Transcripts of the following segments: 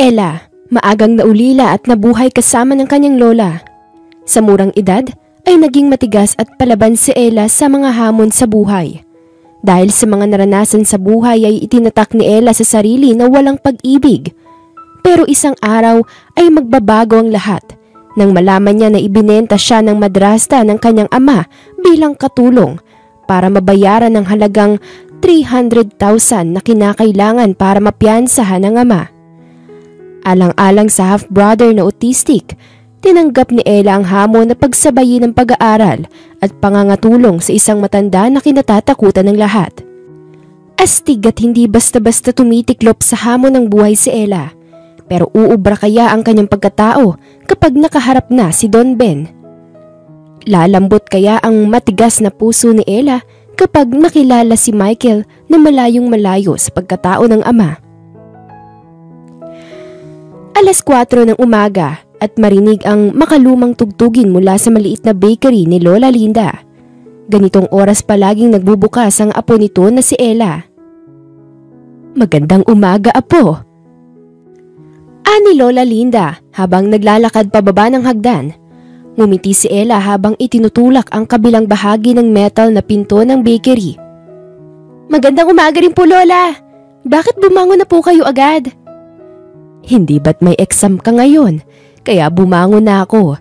Ella, maagang naulila at nabuhay kasama ng kanyang lola. Sa murang edad ay naging matigas at palaban si Ella sa mga hamon sa buhay. Dahil sa mga naranasan sa buhay ay itinatak ni Ella sa sarili na walang pag-ibig. Pero isang araw ay magbabago ang lahat nang malaman niya na ibinenta siya ng madrasta ng kanyang ama bilang katulong para mabayaran ng halagang 300,000 na kinakailangan para mapiyansahan ng ama. Alang-alang sa half-brother na autistic, tinanggap ni Ella ang hamon na pagsabayin ng pag-aaral at pangangatulong sa isang matanda na kinatatakutan ng lahat. Astig at hindi basta-basta tumitiklop sa hamon ng buhay si Ella, pero uubra kaya ang kanyang pagkatao kapag nakaharap na si Don Ben? Lalambot kaya ang matigas na puso ni Ella kapag nakilala si Michael na malayong malayo sa pagkatao ng ama? 4:00 ng umaga at marinig ang makalumang tugtugin mula sa maliit na bakery ni Lola Linda. Ganitong oras palaging nagbubukas ang apo nito na si Ella. "Magandang umaga, apo," ani Lola Linda habang naglalakad pababa ng hagdan. Ngumiti si Ella habang itinutulak ang kabilang bahagi ng metal na pinto ng bakery. "Magandang umaga rin po, Lola. Bakit bumangon na po kayo agad?" "Hindi ba't may exam ka ngayon? Kaya bumangon na ako.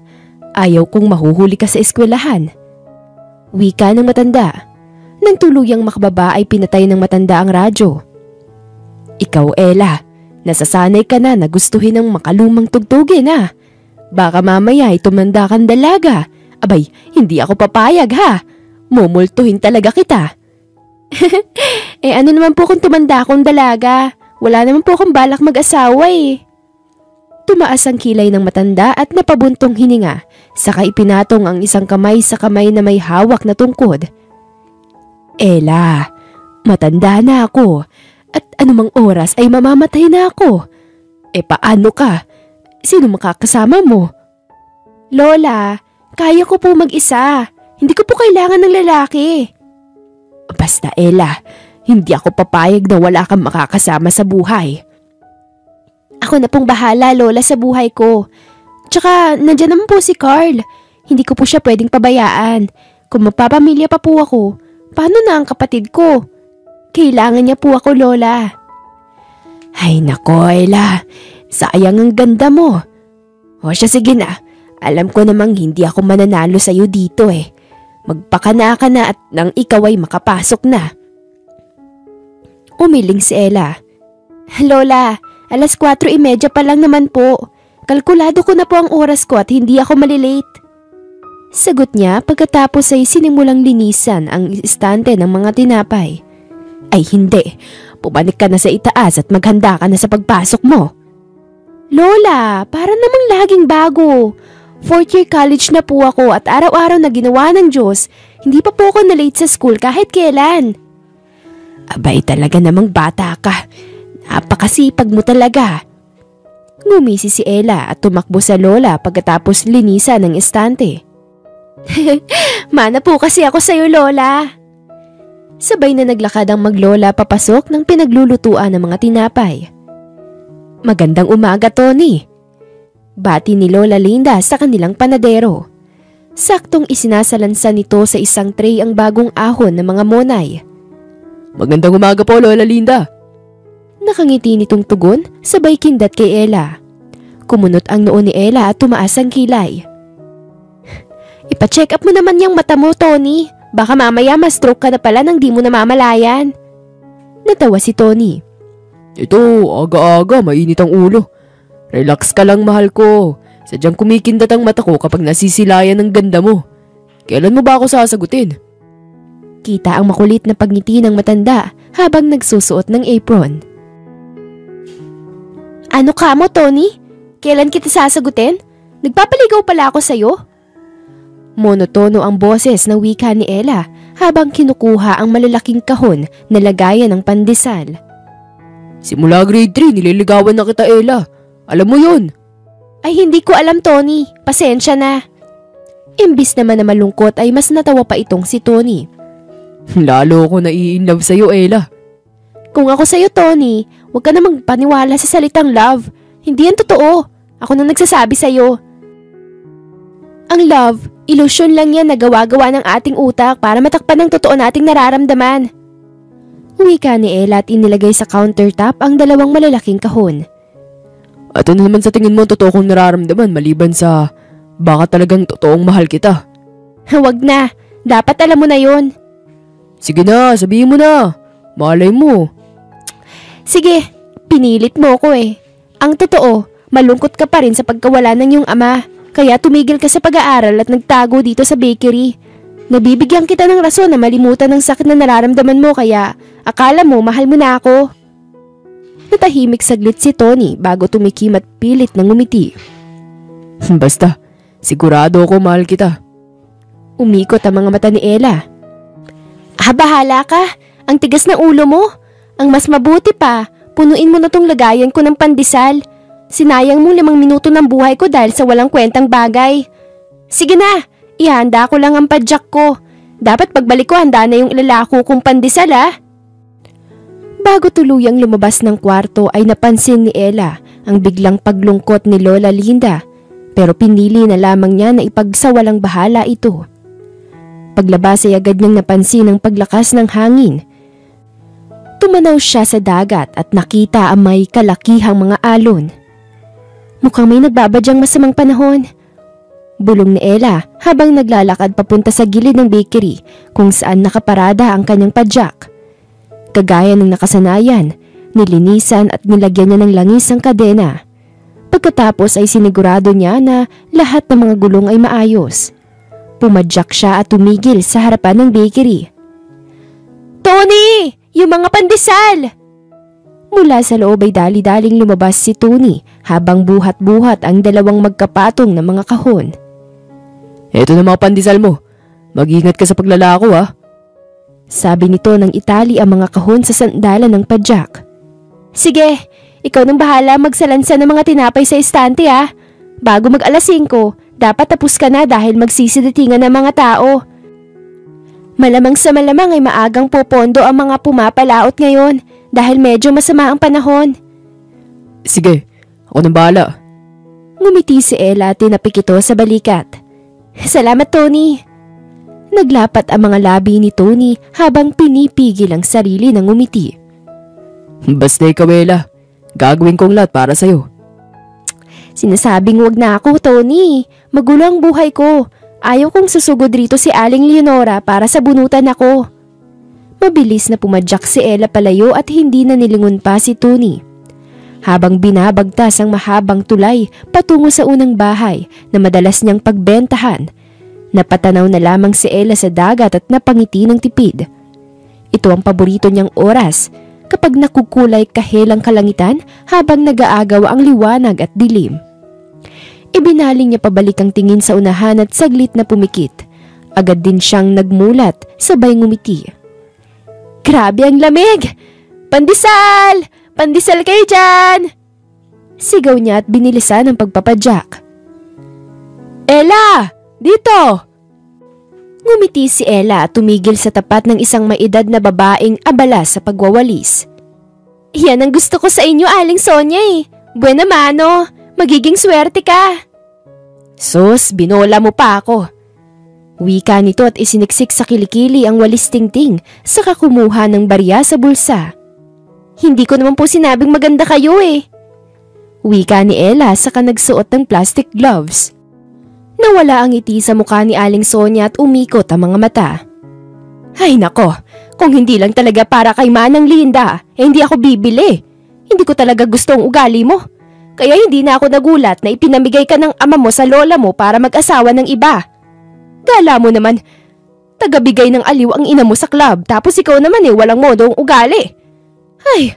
Ayaw kong mahuhuli ka sa eskwelahan." Wika ng matanda. Nang tuluyang makababa ay pinatay ng matanda ang radyo. "Ikaw, Ella, nasasanay ka na gustuhin ng makalumang tugtugin ha. Baka mamaya ay tumanda kang dalaga. Abay, hindi ako papayag ha. Mumultuhin talaga kita." Ano naman po kung tumanda akong dalaga? Wala naman po akong balak mag-asawa eh." Tumaas ang kilay ng matanda at napabuntong hininga, saka ipinatong ang isang kamay sa kamay na may hawak na tungkod. "Ella, matanda na ako at anumang oras ay mamamatay na ako. Paano ka? Sino makakasama mo?" "Lola, kaya ko po mag-isa. Hindi ko po kailangan ng lalaki." "Basta Ella, hindi ako papayag na wala kang makakasama sa buhay." "Ako na pong bahala, Lola, sa buhay ko. Tsaka nandyan naman po si Carl. Hindi ko po siya pwedeng pabayaan. Kung magpapamilya pa po ako, paano na ang kapatid ko? Kailangan niya po ako, Lola." "Ay nako, Ella, sayang ang ganda mo. O siya, sige na. Alam ko namang hindi ako mananalo sa'yo dito eh. Magpakana ka na at nang ikaw ay makapasok na." Umiling si Ella. "Lola, 4:30 pa lang naman po. Kalkulado ko na po ang oras ko at hindi ako malilate." Sagot niya pagkatapos ay sinimulang linisan ang istante ng mga tinapay. "Ay hindi, pumanik ka na sa itaas at maghanda ka na sa pagpasok mo." "Lola, para namang laging bago. 4th year college na po ako at araw-araw na ginawa ng Diyos. Hindi pa po ako na-late sa school kahit kailan." "Abay, talaga namang bata ka. Napakasipag mo talaga." Ngumisi si Ella at tumakbo sa lola pagkatapos linisan ng estante. "Mana po kasi ako sa'yo, Lola." Sabay na naglakad ang maglola papasok ng pinaglulutuan ng mga tinapay. "Magandang umaga, Tony," bati ni Lola Linda sa kanilang panadero. Saktong isinasalansan nito sa isang tray ang bagong ahon ng mga monay. "Magandang umaga po, Lola Linda." Nakangiti nitong tugon sabay kindat kay Ella. Kumunot ang noo ni Ella at tumaas ang kilay. "Ipa-check up mo naman yung mata mo, Tony. Baka mamaya ma-stroke ka na pala nang di mo namamalayan." Natawa si Tony. "Ito, aga-aga, mainit ang ulo. Relax ka lang, mahal ko. Sadyang kumikindat ang mata ko kapag nasisilayan ng ganda mo. Kailan mo ba ako sasagutin?" Kita ang makulit na pagngiti ng matanda habang nagsusuot ng apron. "Ano ka mo, Tony? Kailan kita sasagutin? Nagpapaligaw pala ako sa'yo?" Monotono ang boses ng wika ni Ella habang kinukuha ang malalaking kahon na lagayan ng pandesal. "Simula grade 3, nililigawan na kita, Ella. Alam mo yun." "Ay hindi ko alam, Tony. Pasensya na." Imbis naman na malungkot ay mas natawa pa itong si Tony. "Lalo ko nai-inlove sa'yo, Ella." "Kung ako sa'yo, Tony, huwag ka na magpaniwala sa salitang love. Hindi yan totoo. Ako nang nagsasabi sa'yo. Ang love, ilusyon lang yan na gawa-gawa ng ating utak para matakpan ng totoo nating nararamdaman. Wika ni Ella at inilagay sa countertop ang dalawang malalaking kahon. At ano naman sa tingin mo totoo kong nararamdaman maliban sa baka talagang totoong mahal kita? Huwag na. Dapat alam mo na yon. Sige na, sabihin mo na. Malay mo. Sige, pinilit mo ko eh. Ang totoo, malungkot ka pa rin sa pagkawala ng iyong ama. Kaya tumigil ka sa pag-aaral at nagtago dito sa bakery. Nabibigyan kita ng rason na malimutan ang sakit na nararamdaman mo kaya akala mo mahal mo na ako. Natahimik saglit si Tony bago tumikim at pilit na ngumiti. Basta, sigurado ako mahal kita. Umikot ang mga mata ni Ella. Bahala ka. Ang tigas ng ulo mo. Ang mas mabuti pa, punuin mo na tong lagayan ko ng pandesal. Sinayang mo 5 minuto ng buhay ko dahil sa walang kwentang bagay. Sige na, ihanda ko lang ang padyak ko. Dapat pagbalik ko handa na yung ilalako kong pandesal Bago tuluyang lumabas ng kwarto ay napansin ni Ella ang biglang paglungkot ni Lola Linda, pero pinili na lamang niya na ipagsawalang bahala ito. Paglabas ay agad niyang napansin ang paglakas ng hangin. Tumanaw siya sa dagat at nakita ang may kalakihang mga alon. Mukhang may nagbabadyang masamang panahon. Bulong ni Ella habang naglalakad papunta sa gilid ng bakery kung saan nakaparada ang kanyang padyak. Kagaya ng nakasanayan, nilinisan at nilagyan niya ng langis ang kadena. Pagkatapos ay sinigurado niya na lahat ng mga gulong ay maayos. Pumadyak siya at tumigil sa harapan ng bakery. Tony! Yung mga pandesal! Mula sa loob ay dali-daling lumabas si Tony habang buhat-buhat ang dalawang magkapatong na mga kahon. Eto na mga pandesal mo. Mag-ingat ka sa paglalako Sabi nito ng itali ang mga kahon sa sandalan ng padyak. Sige, ikaw nang bahala magsalansa ng mga tinapay sa estante Bago mag-alas 5, dapat tapos ka na dahil magsisidatingan ng mga tao. Malamang sa malamang ay maagang popondo ang mga pumapalaot ngayon dahil medyo masama ang panahon. Sige, ako nang bahala. Ngumiti si Ella at tinapik ito sa balikat. Salamat, Tony. Naglapat ang mga labi ni Tony habang pinipigil ang sarili ng ngumiti. Basta ikaw, Ella. Gagawin kong lahat para sa'yo. Sinasabing wag na ako, Tony. Magulo ang buhay ko. Ayaw kong susugod rito si Aling Leonora para sa bunutan ako. Mabilis na pumadyak si Ella palayo at hindi na nilingon pa si Tony. Habang binabagtas ang mahabang tulay patungo sa unang bahay na madalas niyang pagbentahan, napatanaw na lamang si Ella sa dagat at napangiti ng tipid. Ito ang paborito niyang oras kapag nakukulay kahelang kalangitan habang nag-aagaw ang liwanag at dilim. Ibinaling niya pabalik ang tingin sa unahan at saglit na pumikit. Agad din siyang nagmulat, sabay ngumiti. Grabe ang lamig! Pandesal! Pandesal kayo dyan! Sigaw niya at binilisan ang pagpapadyak. Ella! Dito! Ngumiti si Ella at tumigil sa tapat ng isang maedad na babaeng abala sa pagwawalis. Yan ang gusto ko sa inyo, Aling Sonia Buena mano! Magiging swerte ka. Sus, binola mo pa ako. Wika nito at isiniksik sa kilikili ang walis tingting saka kumuha ng barya sa bulsa. Hindi ko naman po sinabing maganda kayo Wika ni Ella saka nagsuot ng plastic gloves. Nawala ang ngiti sa mukha ni Aling Sonia at umikot ang mga mata. Ay nako, kung hindi lang talaga para kay Manang Linda, hindi ako bibili. Hindi ko talaga gusto ang ugali mo. Kaya hindi na ako nagulat na ipinamigay ka ng ama mo sa lola mo para mag-asawa ng iba. Gala mo naman, tagabigay ng aliw ang ina mo sa club tapos ikaw naman walang modong ugali. Ay,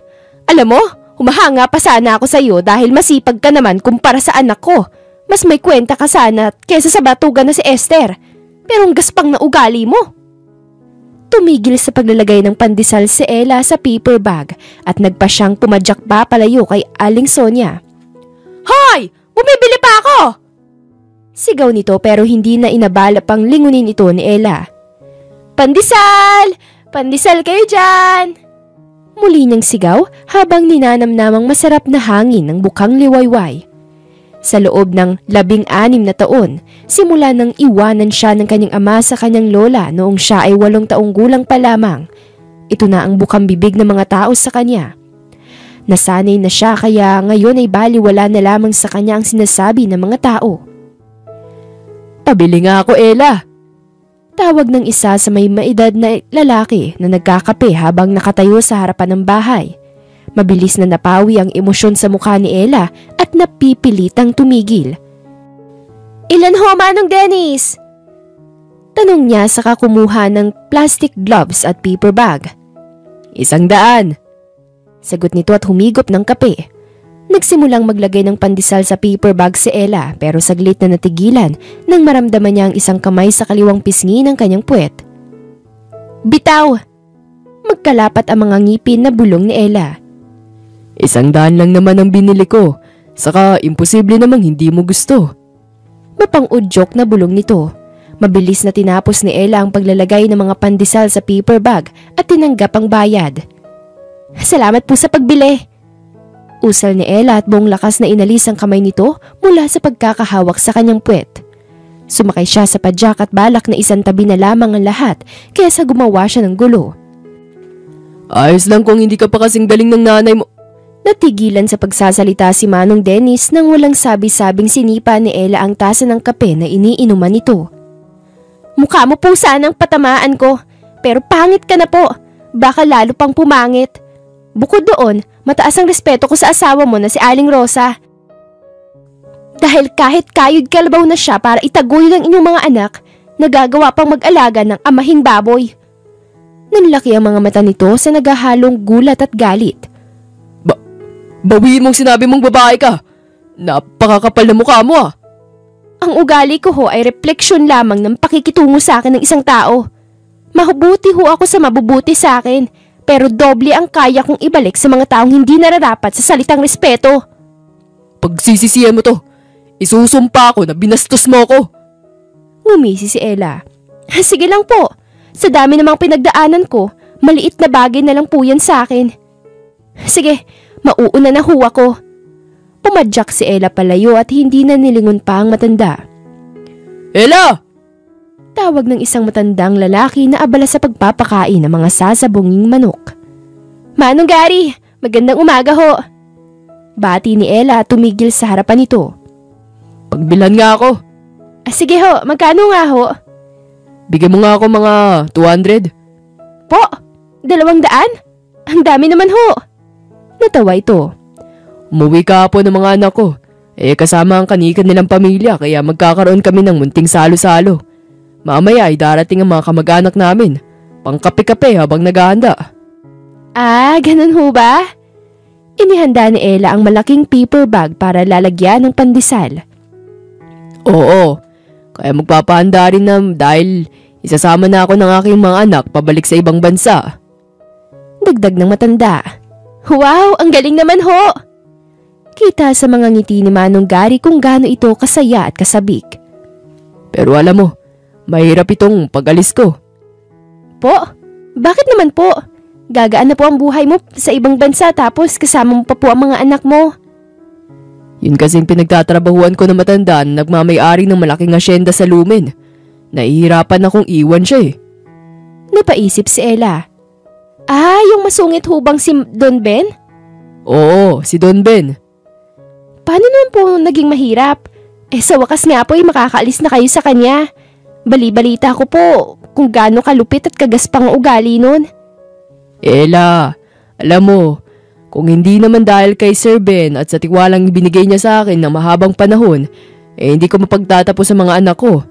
alam mo, humahanga pa sana ako sa iyo dahil masipag ka naman kumpara sa anak ko. Mas may kwenta ka sana kesa sa batugan na si Esther. Pero ang gaspang na ugali mo. Tumigil sa paglalagay ng pandesal si Ella sa paper bag at nagpa siyang pumadyak pa palayo kay Aling Sonia. Hoy! Bumibili pa ako! Sigaw nito pero hindi na inabala pang lingunin ito ni Ella. Pandesal! Pandesal kayo dyan! Muli niyang sigaw habang ninanamnamang masarap na hangin ng bukang liwayway. Sa loob ng 16 na taon, simula nang iwanan siya ng kanyang ama sa kanyang lola noong siya ay 8 taong gulang pa lamang. Ito na ang bukang bibig ng mga tao sa kanya. Nasanay na siya kaya ngayon ay baliwala na lamang sa kanya ang sinasabi ng mga tao. Pabili nga ako, Ella. Tawag ng isa sa may maedad na lalaki na nagkakape habang nakatayo sa harapan ng bahay. Mabilis na napawi ang emosyon sa mukha ni Ella at napipilitang tumigil. "Ilan ho, Manong Dennis?" Tanong niya saka kumuha ng plastic gloves at paper bag. 100. Sagot nito at humigop ng kape. Nagsimulang maglagay ng pandesal sa paper bag si Ella pero saglit na natigilan nang maramdaman niya ang isang kamay sa kaliwang pisngi ng kanyang puwet. "Bitaw!" Magkalapat ang mga ngipin na bulong ni Ella. 100 lang naman ang binili ko. Saka imposible namang hindi mo gusto. Mapang-udyok na bulong nito. Mabilis na tinapos ni Ella ang paglalagay ng mga pandesal sa paper bag at tinanggap ang bayad. "Salamat po sa pagbili." Usal ni Ella at buong lakas na inalis ang kamay nito mula sa pagkakahawak sa kanyang puwet. Sumakay siya sa padyak at balak na isang tabi na lamang ang lahat kaysa gumawa siya ng gulo. Ayos lang kung hindi ka pa kasing galing ng nanay mo. Natigilan sa pagsasalita si Manong Dennis nang walang sabi-sabing sinipa ni Ella ang tasa ng kape na iniinuman nito. "Mukha mo po sanang patamaan ko, pero pangit ka na po. Baka lalo pang pumangit. Bukod doon, mataas ang respeto ko sa asawa mo na si Aling Rosa. Dahil kahit kayod kalabaw na siya para itaguyod ang inyong mga anak, nagagawa pang mag-alaga ng amahing baboy." Nanlaki ang mga mata nito sa naghahalong gulat at galit. Bawiin mong sinabi mong babae ka. Napakakapal na mukha mo ah. "Ang ugali ko ho ay refleksyon lamang ng pakikitungo sa akin ng isang tao. Mabubuti ho ako sa mabubuti sa akin, pero doble ang kaya kong ibalik sa mga taong hindi nararapat sa salitang respeto." "Pagsisisihan mo to. Isusumpa ko na binastos mo ko." Ngumisi si Ella. "Sige lang po. Sa dami namang pinagdaanan ko, maliit na bagay na lang po yan sa akin. Sige, mauuna na ho ako." Pumadyak si Ella palayo at hindi na nilingon pa ang matanda. "Ella!" Tawag ng isang matandang lalaki na abala sa pagpapakain ng mga sasabunging manok. "Manong Gary, magandang umaga ho." Bati ni Ella at tumigil sa harapan nito. "Pagbilan nga ako." Sige ho, magkano nga ho?" "Bigyan mo nga ako mga 200. "Po, 200? Ang dami naman ho." Natawa ito. "Umuwi ka po ng mga anak ko. Kasama ang kanika nilang pamilya kaya magkakaroon kami ng munting salo-salo. Mamaya ay darating ang mga kamag-anak namin. Pangkape-kape habang naghahanda." Ganun ho ba?" Inihanda ni Ella ang malaking paper bag para lalagyan ng pandesal. "Oo, kaya magpapahanda rin na dahil isasama na ako ng aking mga anak pabalik sa ibang bansa." Dagdag ng matanda. "Wow, ang galing naman ho!" Kita sa mga ngiti ni Manong Gary kung gaano ito kasaya at kasabik. "Pero alam mo, mahirap itong pag-alis ko." "Po? Bakit naman po? Gagaan na po ang buhay mo sa ibang bansa tapos kasama mo pa po ang mga anak mo." "Yun kasing pinagtatrabahuan ko na matanda na nagmamay-ari ng malaking asyenda sa Lumen. Nahihirapan akong iwan siya eh." Napaisip si Ella. Yung masungit hubang si Don Ben? "Oo, si Don Ben." "Paano naman po naging mahirap? Sa wakas nga po ay makakaalis na kayo sa kanya. Bali-balita ko po kung gaano kalupit at kagaspang ang ugali nun." "Ella, alam mo, kung hindi naman dahil kay Sir Ben at sa tiwalang binigay niya sa akin ng mahabang panahon, hindi ko mapagtatapos sa mga anak ko.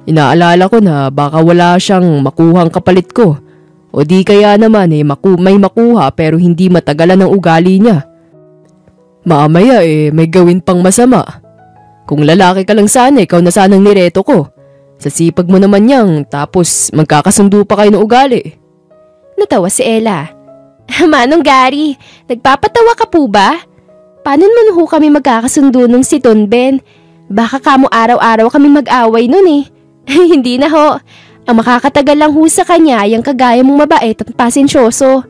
Inaalala ko na baka wala siyang makuhang kapalit ko. O di kaya naman may makuha pero hindi matagalan ang ugali niya. Mamaya may gawin pang masama. Kung lalaki ka lang sana, ikaw na sanang nireto ko. Sa sipag mo naman yang tapos magkakasundo pa kayo ng ugali." Natawa si Ella. "Manong Gary, nagpapatawa ka po ba? Paano naman ho kami magkakasundo nung si Don Ben? Baka kamo araw-araw kami mag-away nun eh." "Hindi na ho. Ang makakatagal lang ho sa kanya ay ang kagaya mong mabait at pasensyoso."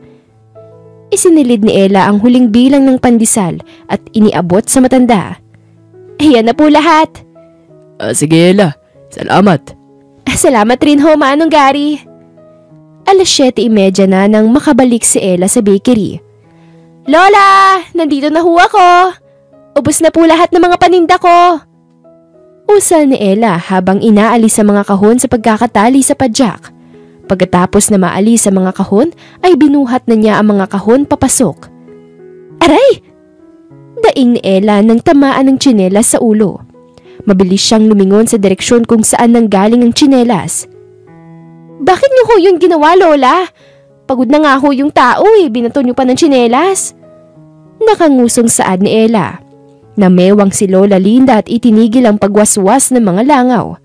Isinilid ni Ella ang huling bilang ng pandesal at iniabot sa matanda. Ayan na po lahat. Sige Ella, salamat. Salamat rin ho, Manong Gary. 7:30 na nang makabalik si Ella sa bakery. Lola, nandito na ho ako. Ubos na po lahat ng mga paninda ko. Usal ni Ella habang inaalis sa mga kahon sa pagkakatali sa padyak. Pagkatapos na maalis sa mga kahon ay binuhat na niya ang mga kahon papasok. Aray! Daing ni Ella nang tamaan ng tsinelas sa ulo. Mabilis siyang lumingon sa direksyon kung saan nanggaling ang tsinelas. Bakit niyo ho yung ginawa, Lola? Pagod na nga ho yung tao binato niyo pa ng tsinelas. Nakangusong saad ni Ella. Namewang si Lola Linda at itinigil ang pagwaswas ng mga langaw.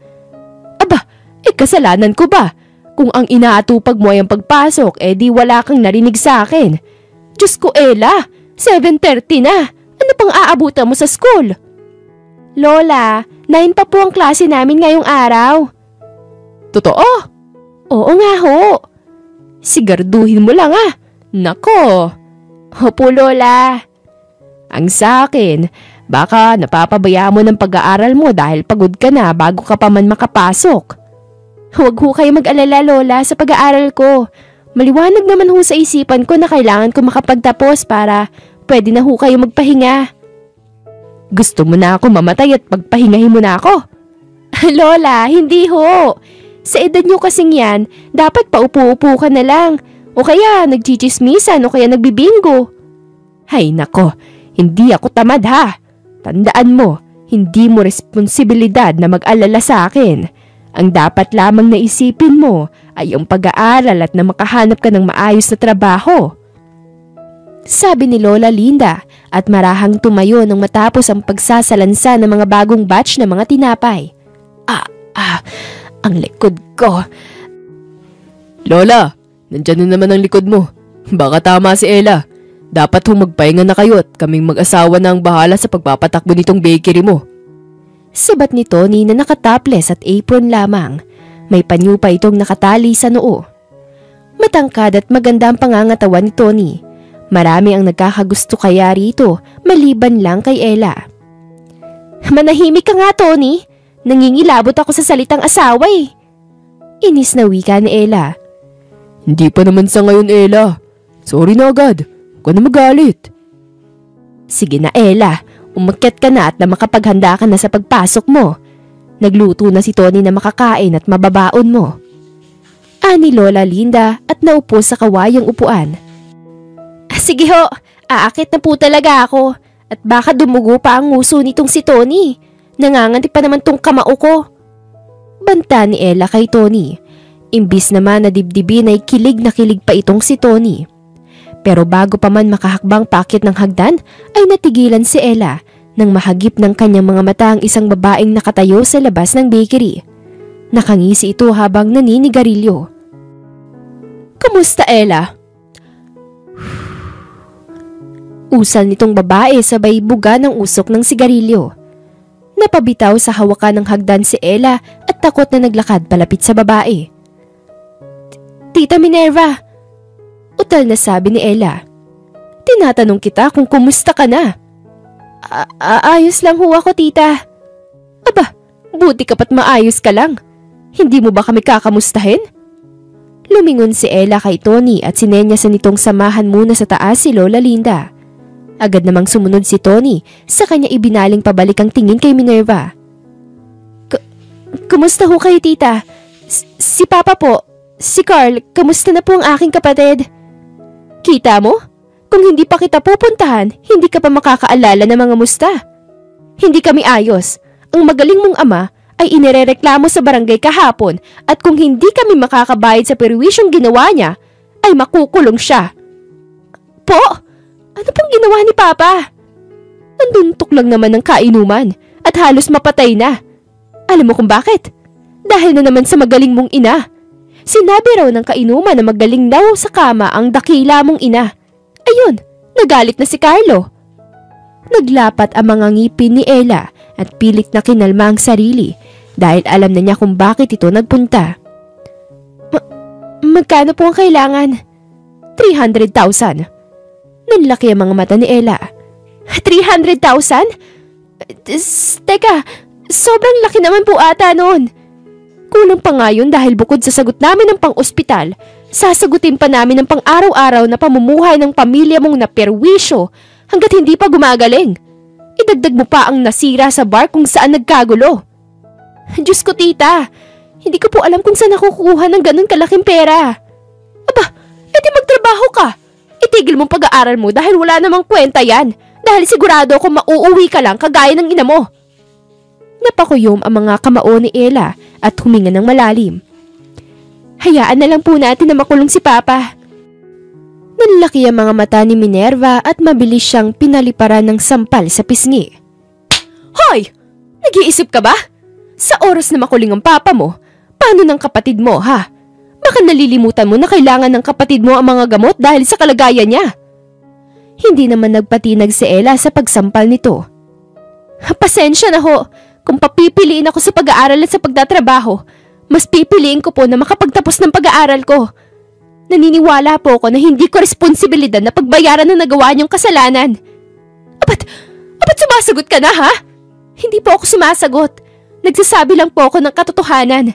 Aba, kasalanan ko ba? Kung ang inaatupag mo ay ang pagpasok, di wala kang narinig sa akin. Diyos ko Ella, 7:30 na. Ano pang aabutan mo sa school? Lola, 9 pa po ang klase namin ngayong araw. Totoo? Oo nga ho. Sigarduhin mo lang Nako. Opo Lola. Ang sa akin, baka napapabaya mo ng pag-aaral mo dahil pagod ka na bago ka pa man makapasok. Huwag ho kayo mag-alala Lola sa pag-aaral ko. Maliwanag naman ho sa isipan ko na kailangan ko makapagtapos para pwede na ho kayo magpahinga. Gusto mo na ako mamatay at pagpahingahin mo na ako? Lola, hindi ho. Sa edad nyo kasing yan, dapat paupo-upo ka na lang. O kaya nagchichismisan o kaya nagbibingo. Hay nako, hindi ako tamad Tandaan mo, hindi mo responsibilidad na mag-alala sa akin. Ang dapat lamang na isipin mo ay ang pag-aaral at na makahanap ka ng maayos na trabaho. Sabi ni Lola Linda at marahang tumayo nang matapos ang pagsasalansa ng mga bagong batch ng mga tinapay. Ang likod ko. Lola, nandyan na naman ang likod mo. Baka tama si Ella. Dapat magpahinga na kayo at kaming mag-asawa na ang bahala sa pagpapatakbo nitong bakery mo. Sabat ni Tony na nakataples at apron lamang. May panyo pa itong nakatali sa noo. Matangkad at maganda ang pangangatawan ni Tony. Marami ang nagkakagusto kaya rito, maliban lang kay Ella. Manahimik ka nga Tony. Nangingilabot ako sa salitang asawa Inis na wika ni Ella. Hindi pa naman sa ngayon Ella. Sorry na agad. Huwag ka na magalit. Sige na Ella. Umakyat ka na at na makapaghanda ka na sa pagpasok mo. Nagluto na si Tony na makakain at mababaon mo. Ani Lola Linda at naupo sa kawayang upuan. Sige ho, aakit na po talaga ako. At baka dumugo pa ang nguso nitong si Tony. Nanganganti pa naman tong kamao ko. Banta ni Ella kay Tony. Imbis naman na dibdibin ay kilig na kilig pa itong si Tony. Pero bago pa man makahakbang paakit ng hagdan ay natigilan si Ella nang mahagip ng kanyang mga mata ang isang babaeng nakatayo sa labas ng bakery. Nakangisi ito habang naninigarilyo. Kamusta Ella? Usal nitong babae sabay buga ng usok ng sigarilyo. Napabitaw sa hawakan ng hagdan si Ella at takot na naglakad palapit sa babae. Tita Minerva, utal na sabi ni Ella. Tinatanong kita kung kumusta ka na. Ayos lang ho ako tita. Aba, buti ka pat maayos ka lang. Hindi mo ba kami kakamustahin? Lumingon si Ella kay Tony at sinenyasan nitong samahan muna sa taas si Lola Linda. Agad namang sumunod si Tony, sa kanya ibinaling pabalik ang tingin kay Minerva. Kumusta ho kayo tita? Si Papa po, si Carl, kamusta na po ang aking kapatid? Kita mo? Kung hindi pa kita pupuntahan, hindi ka pa makakaalala ng mga musta. Hindi kami ayos. Ang magaling mong ama ay inirereklamo sa barangay kahapon at kung hindi kami makakabayad sa perwisyong ginawa niya, ay makukulong siya. Po? Ano pong ginawa ni Papa? Nanduntok lang naman ng kainuman at halos mapatay na. Alam mo kung bakit? Dahil na naman sa magaling mong ina. Sinabi raw ng kainuman na magaling daw sa kama ang dakila mong ina. Ayun, nagalit na si Carlo. Naglapat ang mga ngipin ni Ella at pilit na kinalma ang sarili dahil alam na niya kung bakit ito nagpunta. Magkano po ang kailangan? 300,000. Nanlaki ang mga mata ni Ella. 300,000? Teka, sobrang laki naman po ata noon. Kulang pa nga yun dahil bukod sa sagot namin ng pang-ospital, sasagutin pa namin ng pang-araw-araw na pamumuhay ng pamilya mong naperwisyo hanggat hindi pa gumagaling. Idagdag mo pa ang nasira sa bar kung saan nagkagulo. Diyos ko tita, hindi ko po alam kung saan nakukuha ng ganun kalaking pera. Aba, edi magtrabaho ka. Itigil mong pag-aaral mo dahil wala namang kwenta yan. Dahil sigurado akong mauuwi ka lang kagaya ng ina mo. Napakuyom ang mga kamao ni Ella at huminga ng malalim. Hayaan na lang po natin na makulong si Papa. Nanlaki ang mga mata ni Minerva at mabilis siyang pinaliparan ng sampal sa pisngi. Hoy! Nag-iisip ka ba? Sa oras na makuling ang papa mo, paano ng kapatid mo ha? Baka nalilimutan mo na kailangan ng kapatid mo ang mga gamot dahil sa kalagayan niya. Hindi naman nagpatinag si Ella sa pagsampal nito. Pasensya na ho, kung papipiliin ako sa pag-aaral at sa pagtatrabaho, mas pipiliin ko po na makapagtapos ng pag-aaral ko. Naniniwala po ako na hindi ko responsibilidad na pagbayaran ng nagawa niyong kasalanan. Abat sumasagot ka na ha? Hindi po ako sumasagot. Nagsasabi lang po ako ng katotohanan.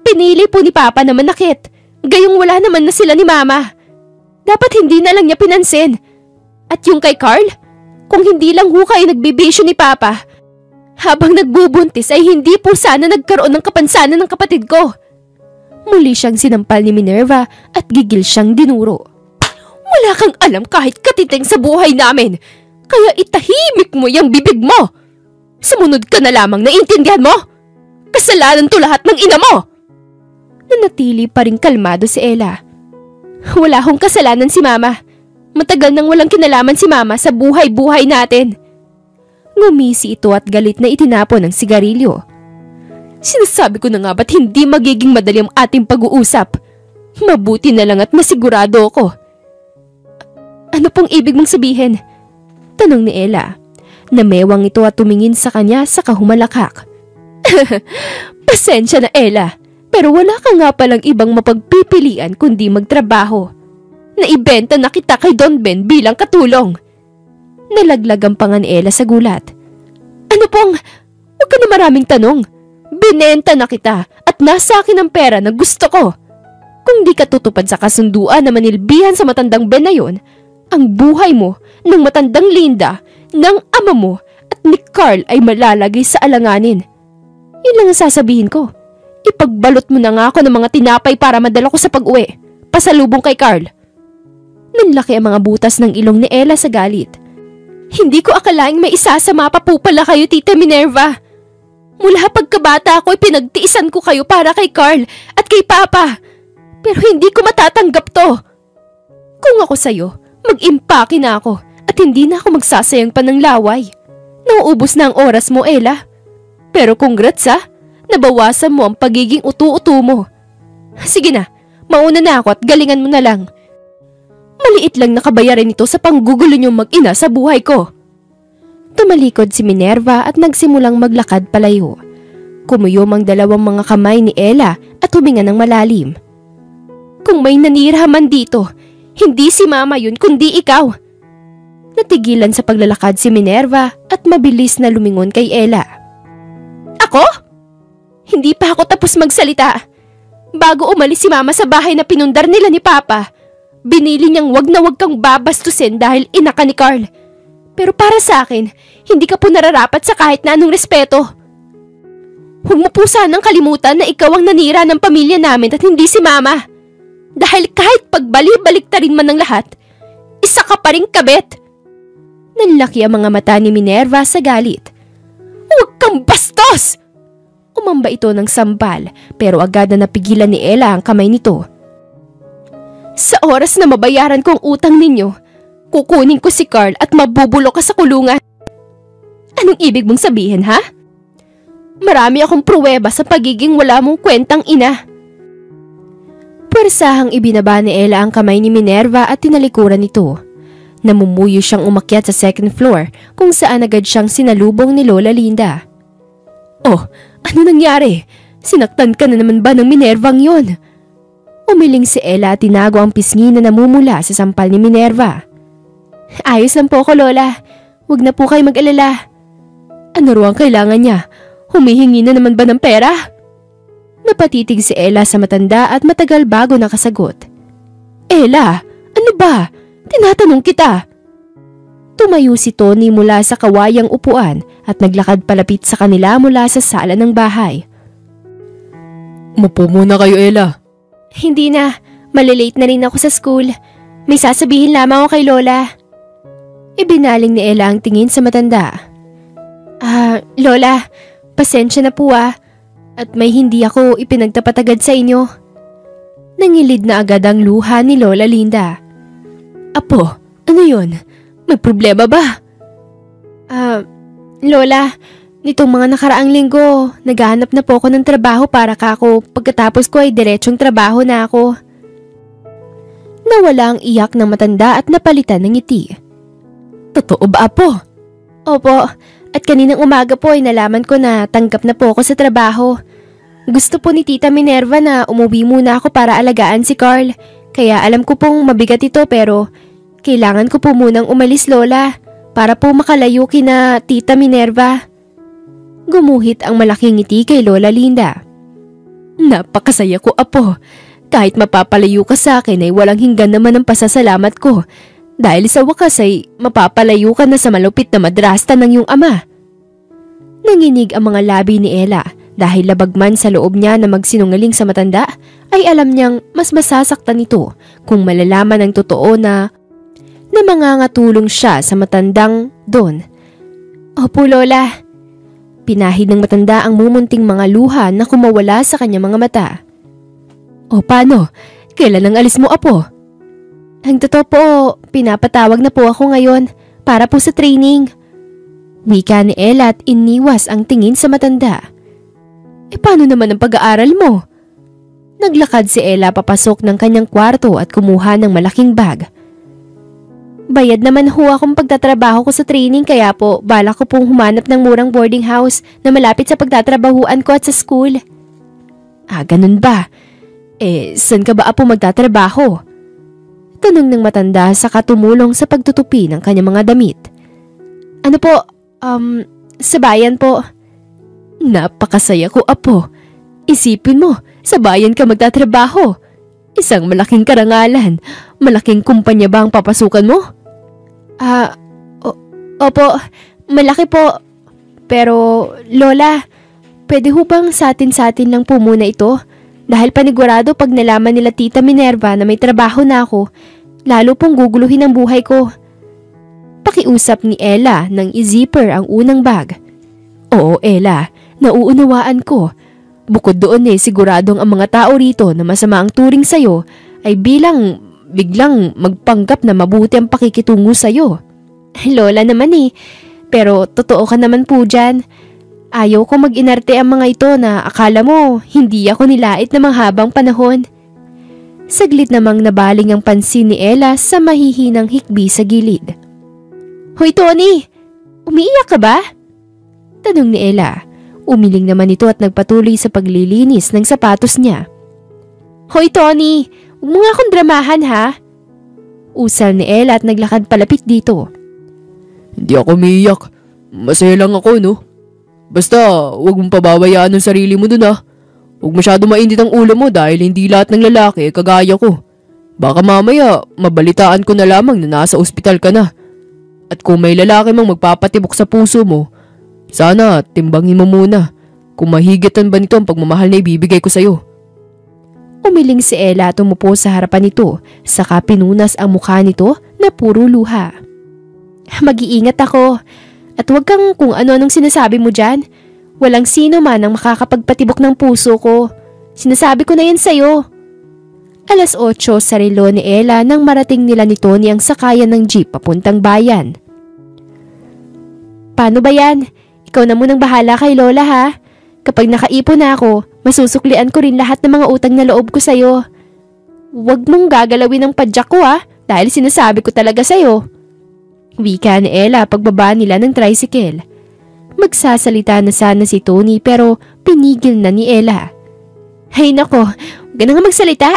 Pinili po ni Papa na manakit, gayong wala naman na sila ni Mama. Dapat hindi na lang niya pinansin. At yung kay Carl, kung hindi lang ho kayo nagbibisyo ni Papa, habang nagbubuntis ay hindi po sana nagkaroon ng kapansanan ng kapatid ko. Muli siyang sinampal ni Minerva at gigil siyang dinuro. Wala kang alam kahit katiting sa buhay namin, kaya itahimik mo yung bibig mo. Sumunod ka na lamang, naiintindihan mo? Kasalanan to lahat ng ina mo! Nanatili pa rin kalmado si Ella. Wala hong kasalanan si Mama. Matagal nang walang kinalaman si Mama sa buhay-buhay natin. Ngumisi ito at galit na itinapon ang sigarilyo. Sinasabi ko na nga ba't hindi magiging madali ang ating pag-uusap? Mabuti na lang at masigurado ako. Ano pong ibig mong sabihin? Tanong ni Ella. Namewang ito at tumingin sa kanya sa kahumalakak. Pasensya na Ella, pero wala ka nga palang ibang mapagpipilian kundi magtrabaho. Naibenta na kita kay Don Ben bilang katulong. Nalaglag ang panga ni Ella sa gulat. Ano pong? Huwag ka na maraming tanong. Binenta na kita at nasa akin ang pera na gusto ko. Kung di ka tutupad sa kasunduan na manilbihan sa matandang Ben na yun, ang buhay mo, ng matandang Linda, ng ama mo at ni Carl ay malalagay sa alanganin. Yun lang ang sasabihin ko. Ipagbalot mo na nga ako ng mga tinapay para madala ko sa pag-uwi. Pasalubong kay Carl. Nanlaki ang mga butas ng ilong ni Ella sa galit. Hindi ko akalaing may isasama pa po pala kayo, Tita Minerva. Mula pagkabata ako ay pinagtiisan ko kayo para kay Carl at kay Papa. Pero hindi ko matatanggap to. Kung ako sa'yo, mag-impake na ako at hindi na ako magsasayang pa ng laway. Nauubos na ang oras mo, Ella. Pero congrats ha, nabawasan mo ang pagiging utu-utu mo. Sige na, mauna na ako at galingan mo na lang. Maliit lang nakabayaran ito sa panggugulo niyong mag-ina sa buhay ko. Tumalikod si Minerva at nagsimulang maglakad palayo. Kumuyom ang dalawang mga kamay ni Ella at huminga ng malalim. Kung may nanira man dito, hindi si Mama yun kundi ikaw. Natigilan sa paglalakad si Minerva at mabilis na lumingon kay Ella. Ako? Hindi pa ako tapos magsalita. Bago umalis si Mama sa bahay na pinundar nila ni Papa, binili niyang wag na wag kang babastusin dahil ina ka ni Carl. Pero para sa akin, hindi ka po nararapat sa kahit na anong respeto. Huwag mo po sanang kalimutan na ikaw ang nanira ng pamilya namin at hindi si Mama. Dahil kahit pagbali-baliktarin man ng lahat, isa ka pa ring kabit. Nanlaki ang mga mata ni Minerva sa galit. Huwag kang bastos! Umamba ito ng sampal pero agad na napigilan ni Ella ang kamay nito. Sa oras na mabayaran ko ang utang ninyo, kukunin ko si Carl at mabubulok ka sa kulungan. Anong ibig mong sabihin, ha? Marami akong pruweba sa pagiging wala mong kwentang ina. Pwersahang ibinaba ni Ella ang kamay ni Minerva at tinalikuran nito. Namumuyo siyang umakyat sa second floor kung saan agad siyang sinalubong ni Lola Linda. Oh, ano nangyari? Sinaktan ka na naman ba ng Minervang yon? Umiling si Ella at tinago ang pisngi na namumula sa sampal ni Minerva. Ayos lang po ako, Lola. Huwag na po kayo mag-alala. Ano raw ang kailangan niya? Humihingi na naman ba ng pera? Napatitig si Ella sa matanda at matagal bago nakasagot. Ella, ano ba? Tinatanong kita. Tumayo si Tony mula sa kawayang upuan at naglakad palapit sa kanila mula sa sala ng bahay. Umupo muna kayo, Ella. Hindi na. Malilate na rin ako sa school. May sasabihin lamang ako kay Lola. Ibinaling ni Ella ang tingin sa matanda. Lola, pasensya na po at may hindi ako ipinagtapatagad sa inyo. Nangilid na agad ang luha ni Lola Linda. Apo, ano yun? May problema ba? Lola, nitong mga nakaraang linggo, naghahanap na po ako ng trabaho para kako. Pagkatapos ko ay diretsong trabaho na ako. Nawala ang iyak ng matanda at napalitan ng ngiti. Totoo ba, Apo? Opo, at kaninang umaga po ay nalaman ko na tanggap na po ako sa trabaho. Gusto po ni Tita Minerva na umuwi muna ako para alagaan si Carl. Kaya alam ko pong mabigat ito pero kailangan ko po munang umalis, Lola, para po makalayo kina Tita Minerva. Gumuhit ang malaking ngiti kay Lola Linda. Napakasaya ko, Apo. Kahit mapapalayo ka sa akin ay walang hinggan naman ang pasasalamat ko. Dahil sa wakas ay mapapalayo ka na sa malupit na madrasta ng iyong ama. Nanginig ang mga labi ni Ella dahil labag man sa loob niya na magsinungaling sa matanda ay alam niyang mas masasaktan ito kung malalaman ng totoo na mangangatulong siya sa matandang Don. Opo, Lola. Pinahid ng matanda ang mumunting mga luha na kumawala sa kanyang mga mata. O paano? Kailan ang alis mo, Apo? Ang totoo po, pinapatawag na po ako ngayon para po sa training. Wika ni Ella at iniwas ang tingin sa matanda. Paano naman ang pag-aaral mo? Naglakad si Ella papasok ng kanyang kwarto at kumuha ng malaking bag. Bayad naman ho akong pagtatrabaho ko sa training kaya po balak ko pong humanap ng murang boarding house na malapit sa pagtatrabahuan ko at sa school. Ganun ba? Saan ka ba, Apo, magtatrabaho? Tanong ng matanda sa katumulong sa pagtutupi ng kanyang mga damit. Ano po, sa bayan po. Napakasaya ko, Apo. Isipin mo, sa bayan ka magtatrabaho. Isang malaking karangalan. Malaking kumpanya ba ang papasukan mo? Opo, malaki po. Pero, Lola, pwede ho bang sa atin lang po muna ito? Dahil panigurado pag nalaman nila Tita Minerva na may trabaho na ako, lalo pong guguluhin ang buhay ko. Pakiusap ni Ella nang i-zipper ang unang bag. Oo, Ella, nauunawaan ko. Bukod doon siguradong ang mga tao rito na masama ang turing sa'yo ay biglang magpanggap na mabuti ang pakikitungo sa'yo. Lola naman pero totoo ka naman po dyan. Ayaw ko mag-inarte ang mga ito na akala mo hindi ako nilait na manghabang panahon. Saglit namang nabaling ang pansin ni Ella sa mahihinang hikbi sa gilid. Hoy Tony, umiiyak ka ba? Tanong ni Ella. Umiling naman ito at nagpatuloy sa paglilinis ng sapatos niya. Hoy Tony, huwag mo nga akong dramahan ha? Usal ni Ella at naglakad palapit dito. Hindi ako umiiyak. Masaya lang ako, no? Basta, huwag mong pababayaan ang sarili mo dun Huwag masyado mainit ang ulo mo dahil hindi lahat ng lalaki kagaya ko. Baka mamaya, mabalitaan ko na lamang na nasa ospital ka na. At kung may lalaki mang magpapatibok sa puso mo, sana timbangin mo muna kung mahigitan ba nito ang pagmamahal na ibibigay ko sa'yo. Umiling si Ella at umupo sa harapan nito, saka pinunas ang mukha nito na puro luha. Mag-iingat ako. At huwag kang kung ano-anong sinasabi mo dyan. Walang sino man ang makakapagpatibok ng puso ko. Sinasabi ko na yan sa'yo. 8:00 sa relo ni Ella nang marating nila ni Tony ang sakayan ng jeep papuntang bayan. Paano ba yan? Ikaw na munang bahala kay Lola ha. Kapag nakaipon na ako, masusuklian ko rin lahat ng mga utang na loob ko sa'yo. Huwag mong gagalawin ang padyak ko dahil sinasabi ko talaga sa'yo. Wika ni Ella pagbaba nila ng tricycle. Magsasalita na sana si Tony pero pinigil na ni Ella. Hay nako, huwag ka na nga magsalita.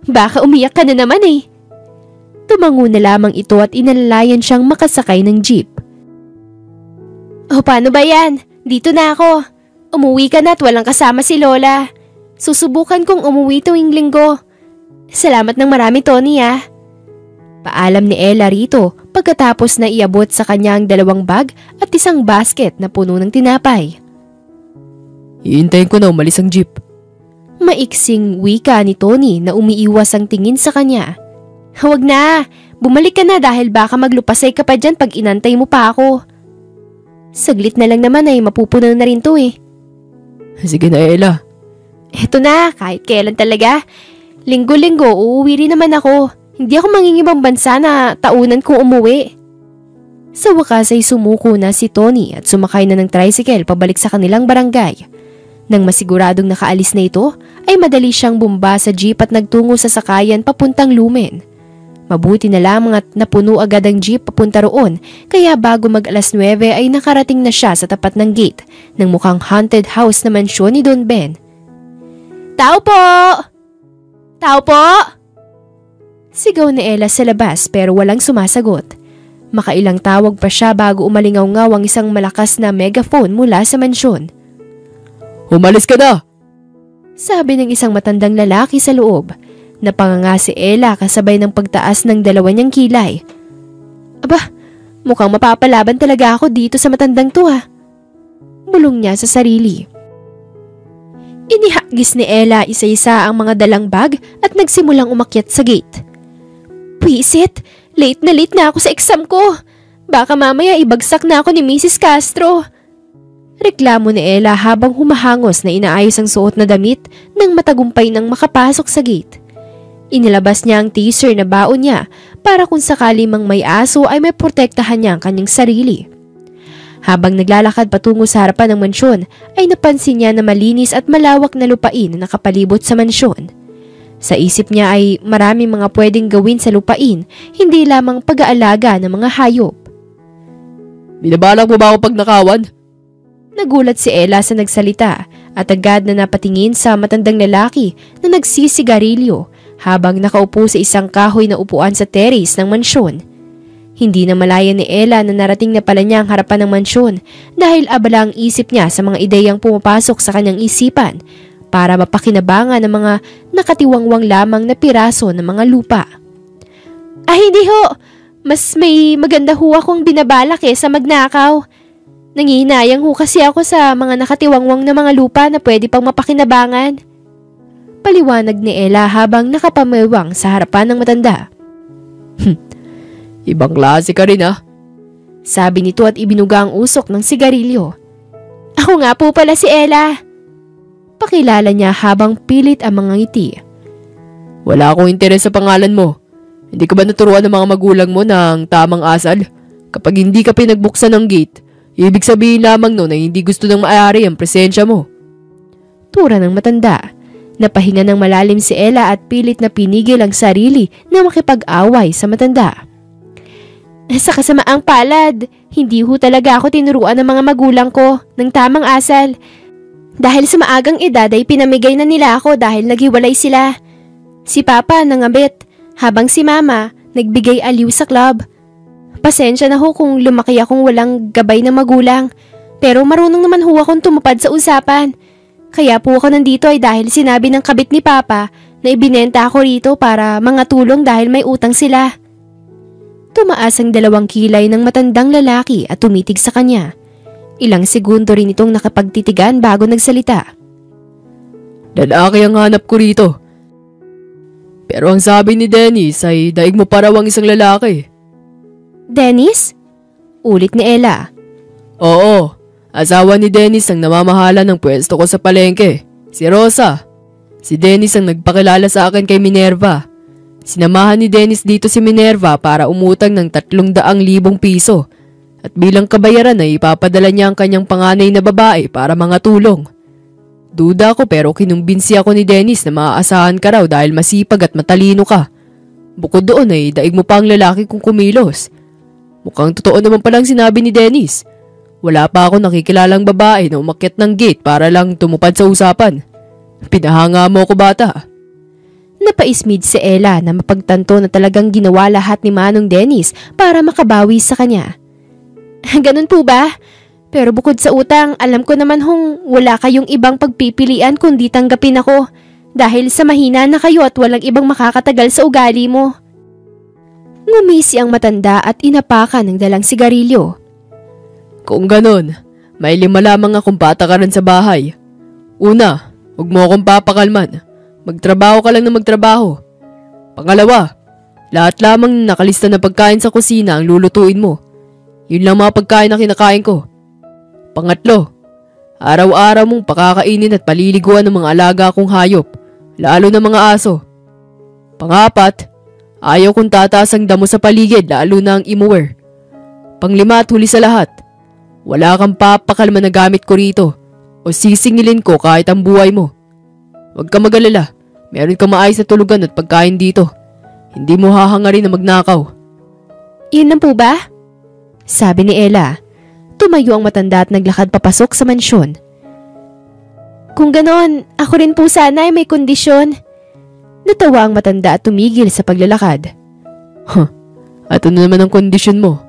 Baka umiyak ka na naman Tumango na lamang ito at inalalayan siyang makasakay ng jeep. "O paano ba yan? Dito na ako. Umuwi ka na at walang kasama si Lola. Susubukan kong umuwi tuwing linggo. Salamat ng marami, Tony ah." Paalam ni Ella rito pagkatapos na iabot sa kanya ang 2 bag at isang basket na puno ng tinapay. "Hihintayin ko na umalis ang jeep." Maiksing wika ni Tony na umiiwas ang tingin sa kanya. "Huwag na, bumalik ka na dahil baka maglupasay ka pa dyan pag inantay mo pa ako. Saglit na lang naman ay mapupunaw na rin to eh." "Sige na, Ella." "Eto na, kahit kailan talaga. Linggo-linggo uuwi rin naman ako. Hindi ako mangingibang bansa na taunan kong umuwi." Sa wakas ay sumuko na si Tony at sumakay na ng tricycle pabalik sa kanilang barangay. Nang masiguradong nakaalis na ito, ay madali siyang bumba sa jeep at nagtungo sa sakayan papuntang Lumen. Mabuti na lamang at napuno agad ang jeep papunta roon, kaya bago mag-alas 9 ay nakarating na siya sa tapat ng gate ng mukhang haunted house na mansyon ni Don Ben. "Tao po! Tao po!" Sigaw ni Ella sa labas pero walang sumasagot. Makailang tawag pa siya bago umalingaw-ngaw ang isang malakas na megaphone mula sa mansyon. "Umalis ka na!" sabi ng isang matandang lalaki sa loob. Napanganga si Ella kasabay ng pagtaas ng 2 niyang kilay. "Aba, mukhang mapapalaban talaga ako dito sa matandang to ha." Bulong niya sa sarili. Inihagis ni Ella isa-isa ang mga dalang bag at nagsimulang umakyat sa gate. "Pwisit, late na ako sa exam ko. Baka mamaya ibagsak na ako ni Mrs. Castro." Reklamo ni Ella habang humahangos na inaayos ang suot na damit nang matagumpay nang makapasok sa gate. Inilabas niya ang teaser na baon niya para kung sakali mang may aso ay may protektahan niya ang kanyang sarili. Habang naglalakad patungo sa harapan ng mansyon ay napansin niya na malinis at malawak na lupain na nakapalibot sa mansyon. Sa isip niya ay maraming mga pwedeng gawin sa lupain, hindi lamang pag-aalaga ng mga hayop. "Binabalak mo ba ako pag nakawan?" Nagulat si Ella sa nagsalita at agad na napatingin sa matandang lalaki na nagsisigarilyo habang nakaupo sa isang kahoy na upuan sa terrace ng mansyon. Hindi na malaya ni Ella na narating na pala niya ang harapan ng mansyon dahil abala ang isip niya sa mga ideyang pumapasok sa kanyang isipan para mapakinabangan ng mga nakatiwangwang lamang na piraso ng mga lupa. Hindi ho! Mas may maganda ho akong binabalak sa magnakaw. Nangihinayang ho kasi ako sa mga nakatiwangwang na mga lupa na pwede pang mapakinabangan." Paliwanag ni Ella habang nakapamewang sa harapan ng matanda. "Ibang klase ka rin sabi nito at ibinuga ang usok ng sigarilyo. "Ako nga po pala si Ella." Pakilala niya habang pilit ang mga ngiti. "Wala akong interes sa pangalan mo. Hindi ka ba naturuan ng mga magulang mo ng tamang asal? Kapag hindi ka pinagbuksan ng gate, ibig sabihin lamang no na hindi gusto ng may-ari ang presensya mo." Tura ng matanda. Napahinga ng malalim si Ella at pilit na pinigil ang sarili na makipag-away sa matanda. "Sa kasamaang palad, hindi ho talaga ako tinuruan ng mga magulang ko ng tamang asal. Dahil sa maagang edad ay pinamigay na nila ako dahil naghiwalay sila. Si Papa nangabit, habang si Mama nagbigay aliw sa club. Pasensya na ho kung lumaki akong walang gabay ng magulang, pero marunong naman ho akong tumupad sa usapan. Kaya po ako nandito ay dahil sinabi ng kabit ni Papa na ibinenta ako rito para mga tulong dahil may utang sila." Tumaas ang 2 kilay ng matandang lalaki at tumitig sa kanya. Ilang segundo rin itong nakapagtitigan bago nagsalita. "Lalaki ang hanap ko rito. Pero ang sabi ni Dennis ay daig mo pa raw ang isang lalaki." "Dennis?" Ulit ni Ella. "Oo, asawa ni Dennis ang namamahala ng pwesto ko sa palengke. Si Rosa. Si Dennis ang nagpakilala sa akin kay Minerva. Sinamahan ni Dennis dito si Minerva para umutang ng 300,000 piso. At bilang kabayaran ay ipapadala niya ang kanyang panganay na babae para mga tulong. Duda ko pero kinumbinsi ako ni Dennis na maaasahan ka raw dahil masipag at matalino ka. Bukod doon ay daig mo pa ang lalaki kung kumilos. Mukhang totoo naman palang sinabi ni Dennis. Wala pa ako nakikilalang babae na umakyat ng gate para lang tumupad sa usapan. Pinahanga mo ako, bata." Napaismid si Ella na mapagtanto na talagang ginawa lahat ni Manong Dennis para makabawi sa kanya. Ganun po ba? Pero bukod sa utang, alam ko naman wala kayong ibang pagpipilian kundi tanggapin ako dahil sa mahina na kayo at walang ibang makakatagal sa ugali mo. Ngumisi ang matanda at inapakan ng dalang sigarilyo. Kung ganon, may 5 lamang akong patakaran sa bahay. Una, huwag mo akong papakalman. Magtrabaho ka lang na magtrabaho. Pangalawa, lahat lamang nakalista na pagkain sa kusina ang lulutuin mo. Yun lang mga pagkain na kinakain ko. Pangatlo, araw-araw mong pakakainin at paliliguan ng mga alaga kong hayop, lalo na mga aso. Pangapat, ayaw kong tataas ang damo sa paligid, lalo na ang imuwer. Panglima at huli sa lahat, wala kang papakalman na gamit ko rito o sisingilin ko kahit ang buhay mo. Huwag ka mag-alala, meron kang maayos na tulugan at pagkain dito. Hindi mo hahangarin na magnakaw. Yun lang po ba? Sabi ni Ella. Tumayo ang matanda at naglakad papasok sa mansyon. Kung ganon, ako rin po sana ay may kondisyon. Natawa ang matanda at tumigil sa paglalakad. At ano naman ang kondisyon mo?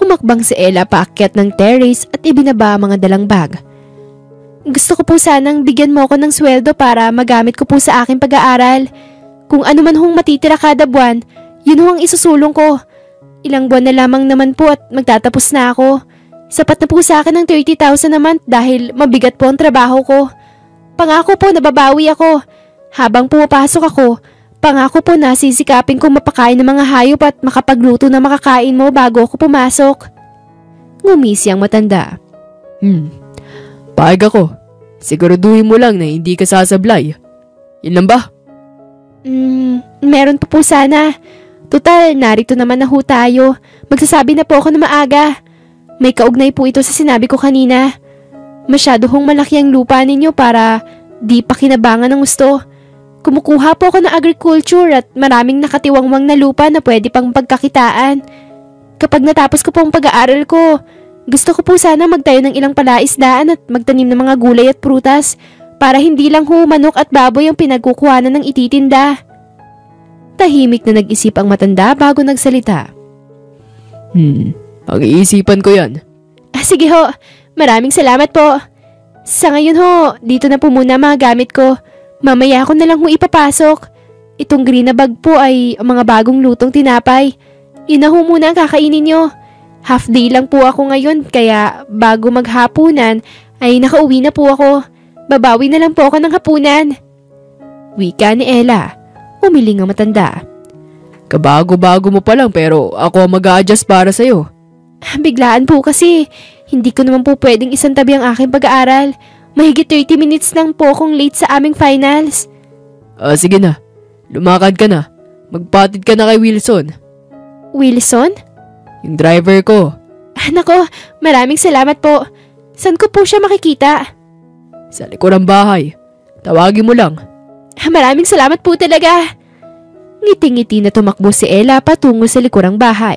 Humakbang si Ella paakyat ng terrace at ibinaba ang mga dalang bag. Gusto ko po sanang bigyan mo ako ng sweldo para magamit ko po sa aking pag-aaral. Kung ano man matitira kada buwan, yun ang isusulong ko. Ilang buwan na lamang naman po at magtatapos na ako. Sapat na po sa akin ng 30,000 a month dahil mabigat po ang trabaho ko. Pangako po nababawi ako. Habang pumapasok ako, pangako po na sisikapin kong mapakain ng mga hayop at makapagluto na makakain mo bago ako pumasok. Ngumisi ang matanda. Paig ako. Siguraduhin mo lang na hindi ka sasablay. Yun lang ba? Meron pa po sana. Total, narito naman na ho tayo. Magsasabi na po ako na maaga. May kaugnay po ito sa sinabi ko kanina. Masyado hong malaki ang lupa ninyo para di pa kinabangan ng gusto. Kumukuha po ako ng agriculture at maraming nakatiwangwang na lupa na pwede pang pagkakitaan. Kapag natapos ko po ang pag-aaral ko, gusto ko po sana magtayo ng ilang palaisdaan at magtanim ng mga gulay at prutas para hindi lang manok at baboy ang pinagkukuhanan ng ititinda. Tahimik na nag-isip ang matanda bago nagsalita. Pag-iisipan ko yan. Sige ho, maraming salamat po. Sa ngayon dito na po muna mga gamit ko. Mamaya ko na lang ipapasok. Itong green na bag po ay mga bagong lutong tinapay. Yun na muna ang kakainin nyo. Half day lang po ako ngayon kaya bago maghapunan ay nakauwi na po ako. Babawi na lang po ako ng hapunan. Wika ni Ella. Umiling ang matanda. Kabago-bago mo pa lang pero ako ang mag-a-adjust para sa'yo. Biglaan po kasi. Hindi ko naman po pwedeng isantabi ang aking pag-aaral. Mahigit 30 minutes lang po akong late sa aming finals. Sige na. Lumakad ka na. Magpatid ka na kay Wilson. Wilson? Yung driver ko. Nako, maraming salamat po. Saan ko po siya makikita? Sa likod ng bahay. Tawagin mo lang. Maraming salamat po talaga. Ngiti-ngiti na tumakbo si Ella patungo sa likurang bahay.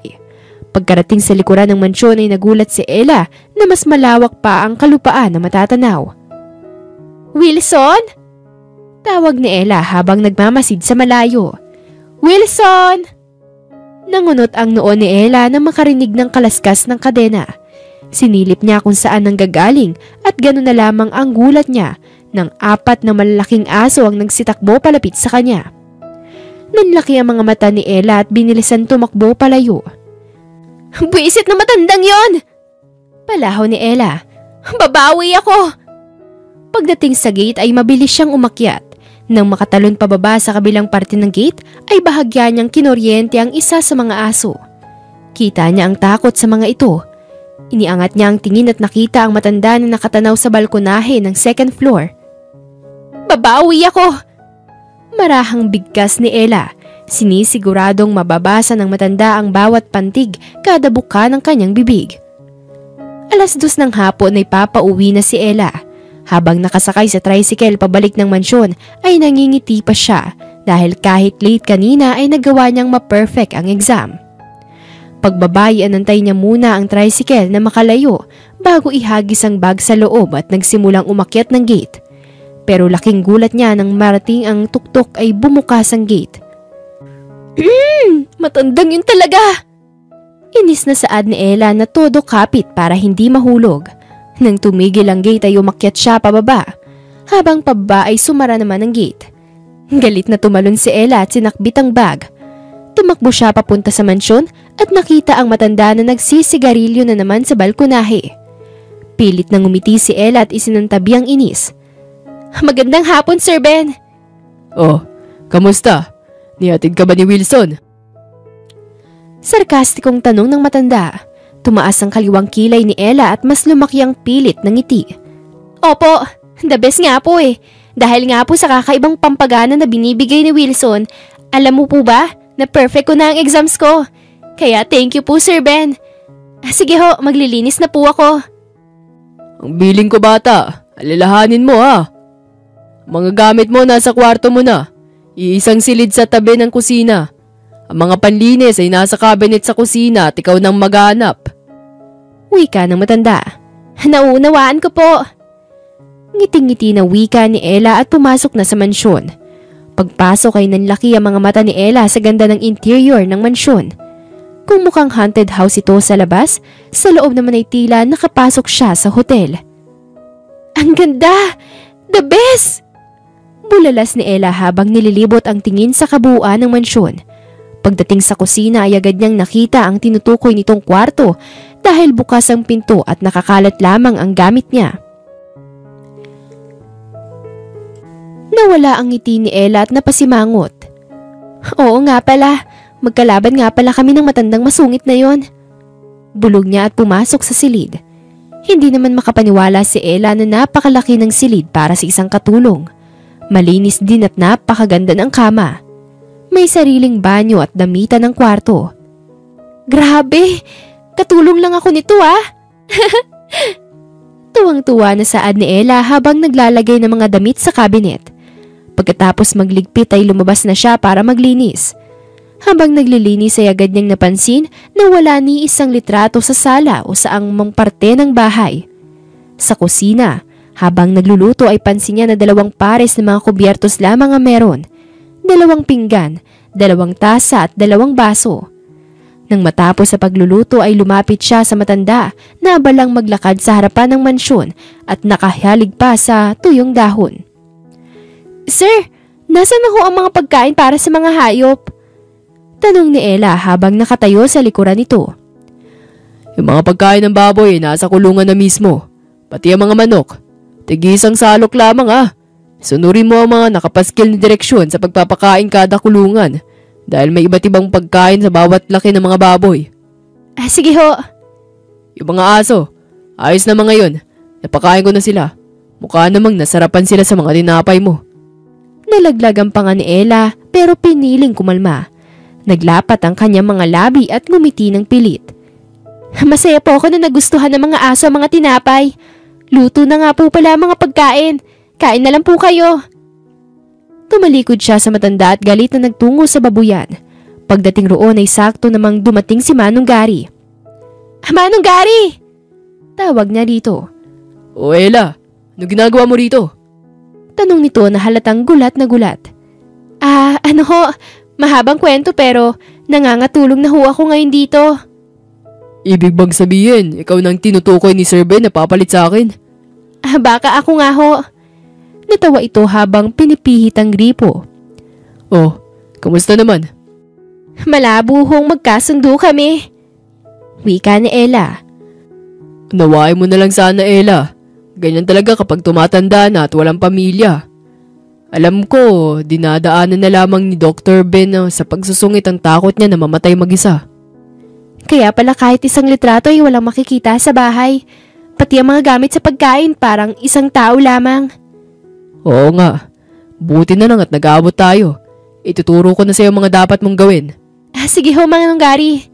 Pagkarating sa likuran ng mansyon ay nagulat si Ella na mas malawak pa ang kalupaan na matatanaw. Wilson? Tawag ni Ella habang nagmamasid sa malayo. Wilson! Nangunot ang noo ni Ella na makarinig ng kalaskas ng kadena. Sinilip niya kung saan nanggagaling at gano'n na lamang ang gulat niya nang 4 na malalaking aso ang nagsitakbo palapit sa kanya. Nanlaki ang mga mata ni Ella at binilisan tumakbo palayo. Buisit na matandang yon! Palaho ni Ella. Babawi ako! Pagdating sa gate ay mabilis siyang umakyat. Nang makatalon pababa sa kabilang parte ng gate ay bahagya niyang kinoryente ang isa sa mga aso. Kita niya ang takot sa mga ito. Iniangat niya ang tingin at nakita ang matanda na nakatanaw sa balkonahe ng 2nd floor. Babawi ako! Marahang bigkas ni Ella. Sinisiguradong mababasa ng matanda ang bawat pantig kada buka ng kanyang bibig. 2:00 ng hapon ay papauwi na si Ella. Habang nakasakay sa tricycle pabalik ng mansyon ay nangingiti pa siya dahil kahit late kanina ay nagawa niyang ma-perfect ang exam. Pagbabay anantay niya muna ang tricycle na makalayo bago ihagis ang bag sa loob at nagsimulang umakyat ng gate. Pero laking gulat niya nang marating ang tuktok ay bumukas ang gate. Matandang yun talaga! Inis na saad ni Ella na todo kapit para hindi mahulog. Nang tumigil ang gate ay umakyat siya pababa. Habang pababa ay sumara naman ang gate. Galit na tumalon si Ella at sinakbit ang bag. Tumakbo siya papunta sa mansyon at nakita ang matanda na nagsisigarilyo na naman sa balkonahe. Pilit nang umiti si Ella at isinantabi ang inis. Magandang hapon, Sir Ben. Oh, kamusta? Nihatid ka ba ni Wilson? Sarkastikong tanong ng matanda. Tumaas ang kaliwang kilay ni Ella at mas lumaki ang pilit ng ngiti. Opo, the best nga po eh. Dahil nga po sa kakaibang pampagana na binibigay ni Wilson, alam mo po ba na perfect ko na ang exams ko? Kaya thank you po, Sir Ben. Sige ho, maglilinis na po ako. Ang biling ko bata, alalahanin mo ha. Mga gamit mo nasa kwarto mo na. Iisang silid sa tabi ng kusina. Ang mga panlinis ay nasa cabinet sa kusina at ikaw nang maghanap. Wika ng matanda. Nauunawaan ko po. Ngiting-ngiti na wika ni Ella at pumasok na sa mansyon. Pagpasok ay nanlaki ang mga mata ni Ella sa ganda ng interior ng mansyon. Kung mukhang haunted house ito sa labas, sa loob naman ay tila nakapasok siya sa hotel. Ang ganda! The best! Bulalas ni Ella habang nililibot ang tingin sa kabuuan ng mansyon. Pagdating sa kusina ay agad niyang nakita ang tinutukoy nitong kwarto dahil bukas ang pinto at nakakalat lamang ang gamit niya. Nawala ang ngiti ni Ella at napasimangot. Oo nga pala, magkalaban nga pala kami ng matandang masungit na yon. Bulog niya at pumasok sa silid. Hindi naman makapaniwala si Ella na napakalaki ng silid para sa isang katulong. Malinis din at napakaganda ng kama. May sariling banyo at damitan ng kwarto. Grabe! Katulong lang ako nito ah! Tuwang-tuwa na saad ni Ella habang naglalagay ng mga damit sa cabinet. Pagkatapos magligpit ay lumabas na siya para maglinis. Habang naglilinis ay agad niyang napansin na wala ni isang litrato sa sala o saang mang parte ng bahay. Sa kusina, habang nagluluto ay pansin niya na 2 pares ng mga kubyertos lamang ang meron. 2 pinggan, 2 tasa at 2 baso. Nang matapos sa pagluluto ay lumapit siya sa matanda na abalang maglakad sa harapan ng mansyon at nakahalig pa sa tuyong dahon. Sir, nasaan na ho ang mga pagkain para sa mga hayop? Tanong ni Ella habang nakatayo sa likuran nito. Yung mga pagkain ng baboy ay nasa kulungan na mismo. Pati ang mga manok. Tig-isang salok lamang ah. Sunurin mo ang mga nakapaskil na direksyon sa pagpapakain kada kulungan dahil may iba't ibang pagkain sa bawat laki ng mga baboy. Sige ho. Yung mga aso, ayos na mga yun. Napakain ko na sila. Mukha namang nasarapan sila sa mga tinapay mo. Nalaglag ang panga ni Ella pero piniling kumalma. Naglapat ang kanyang mga labi at ngumiti ng pilit. Masaya po ako na nagustuhan ng mga aso ang mga tinapay. Luto na nga po pala ang mga pagkain. Kain na lang po kayo. Tumalikod siya sa matanda at galit na nagtungo sa babuyan. Pagdating roon ay sakto namang dumating si Manong Gary. Manong Gary! Tawag niya dito. O Ella, ano ginagawa mo rito? Tanong nito na halatang gulat na gulat. Ano ho, mahabang kwento pero nangangatulong na ho ako ngayon dito. Ibig bang sabihin, ikaw nang tinutukoy ni Sir Ben na papalit sa akin? Baka ako nga ho. Natawa ito habang pinipihit ang gripo. Oh, kamusta naman? Malabo hong magkasundo kami. Wika ni Ella. Nawain mo na lang sana, Ella. Ganyan talaga kapag tumatanda na at walang pamilya. Alam ko, dinadaanan na lamang ni Dr. Ben sa pagsusungit ang takot niya na mamatay mag-isa. Kaya pala kahit isang litrato ay walang makikita sa bahay. Pati ang mga gamit sa pagkain parang isang tao lamang. Oo nga. Buti na lang at nag-aabot tayo. Ituturo ko na sa'yo mga dapat mong gawin. Sige ho, Manong Gary.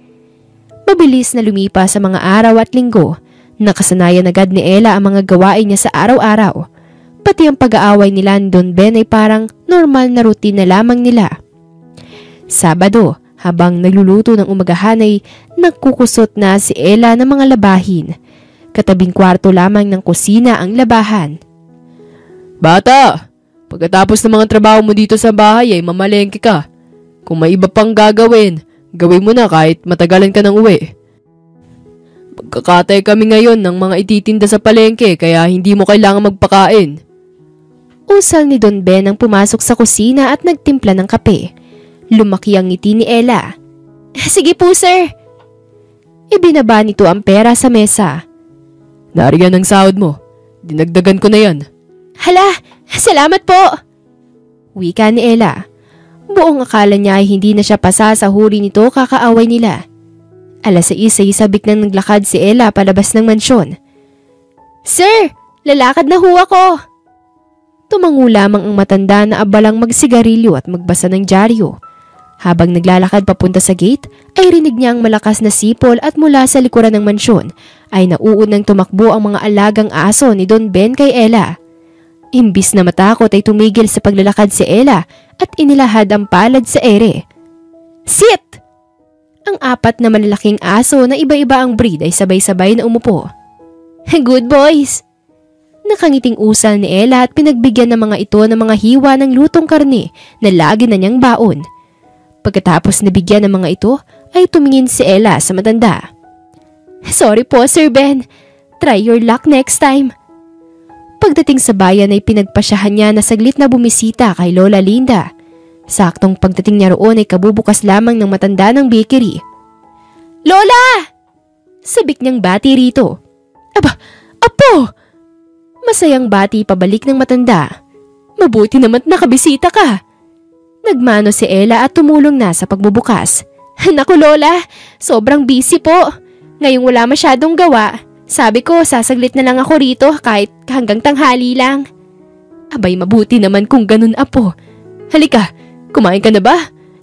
Mabilis na lumipas sa mga araw at linggo. Nakasanayan agad ni Ella ang mga gawain niya sa araw-araw. Pati ang pag-aaway nila ni Don Ben ay parang normal na routine na lamang nila. Sabado, habang nagluluto ng umagahan ay nagkukusot na si Ella ng mga labahin. Katabing kwarto lamang ng kusina ang labahan. Bata, pagkatapos ng mga trabaho mo dito sa bahay ay mamalengke ka. Kung may iba pang gagawin, gawin mo na kahit matagalan ka ng uwi. Magkakatay kami ngayon ng mga ititinda sa palengke kaya hindi mo kailangan magpakain. Usal ni Don Ben ang pumasok sa kusina at nagtimpla ng kape. Lumaki ang ngiti ni Ella. Sige po, sir. Ibinaba nito ang pera sa mesa. Nariyan ang sahod mo. Dinagdagan ko na yan. Hala, salamat po. Wika ni Ella. Buong akala niya ay hindi na siya pasasahuri nito kakaaway nila. 6:00 ay sabik nang naglakad si Ella palabas ng mansyon. Sir, lalakad na ho ako. Tumango lamang ang matanda na abalang magsigarilyo at magbasa ng dyaryo. Habang naglalakad papunta sa gate, ay rinig niya ang malakas na sipol at mula sa likuran ng mansyon ay nauunang tumakbo ang mga alagang aso ni Don Ben kay Ella. Imbis na matakot ay tumigil sa paglalakad si Ella at inilahad ang palad sa ere. Sit! Ang 4 na malalaking aso na iba-iba ang breed ay sabay-sabay na umupo. Good boys! Nakangiting usal ni Ella at pinagbigyan ng mga ito ng mga hiwa ng lutong karne na lagi na niyang baon. Pagkatapos nabigyan ng mga ito, ay tumingin si Ella sa matanda. Sorry po, Sir Ben. Try your luck next time. Pagdating sa bayan ay pinagpasyahan niya na saglit na bumisita kay Lola Linda. Saktong pagdating niya roon ay kabubukas lamang ng matanda ng bakery. Lola! Sabik niyang bati rito. Aba, apo! Masayang bati pabalik ng matanda. Mabuti naman nakabisita ka. Nagmano si Ella at tumulong na sa pagbubukas. Naku Lola, sobrang busy po. Ngayong wala masyadong gawa. Sabi ko sasaglit na lang ako rito kahit hanggang tanghali lang. Abay mabuti naman kung ganun apo. Halika, kumain ka na ba?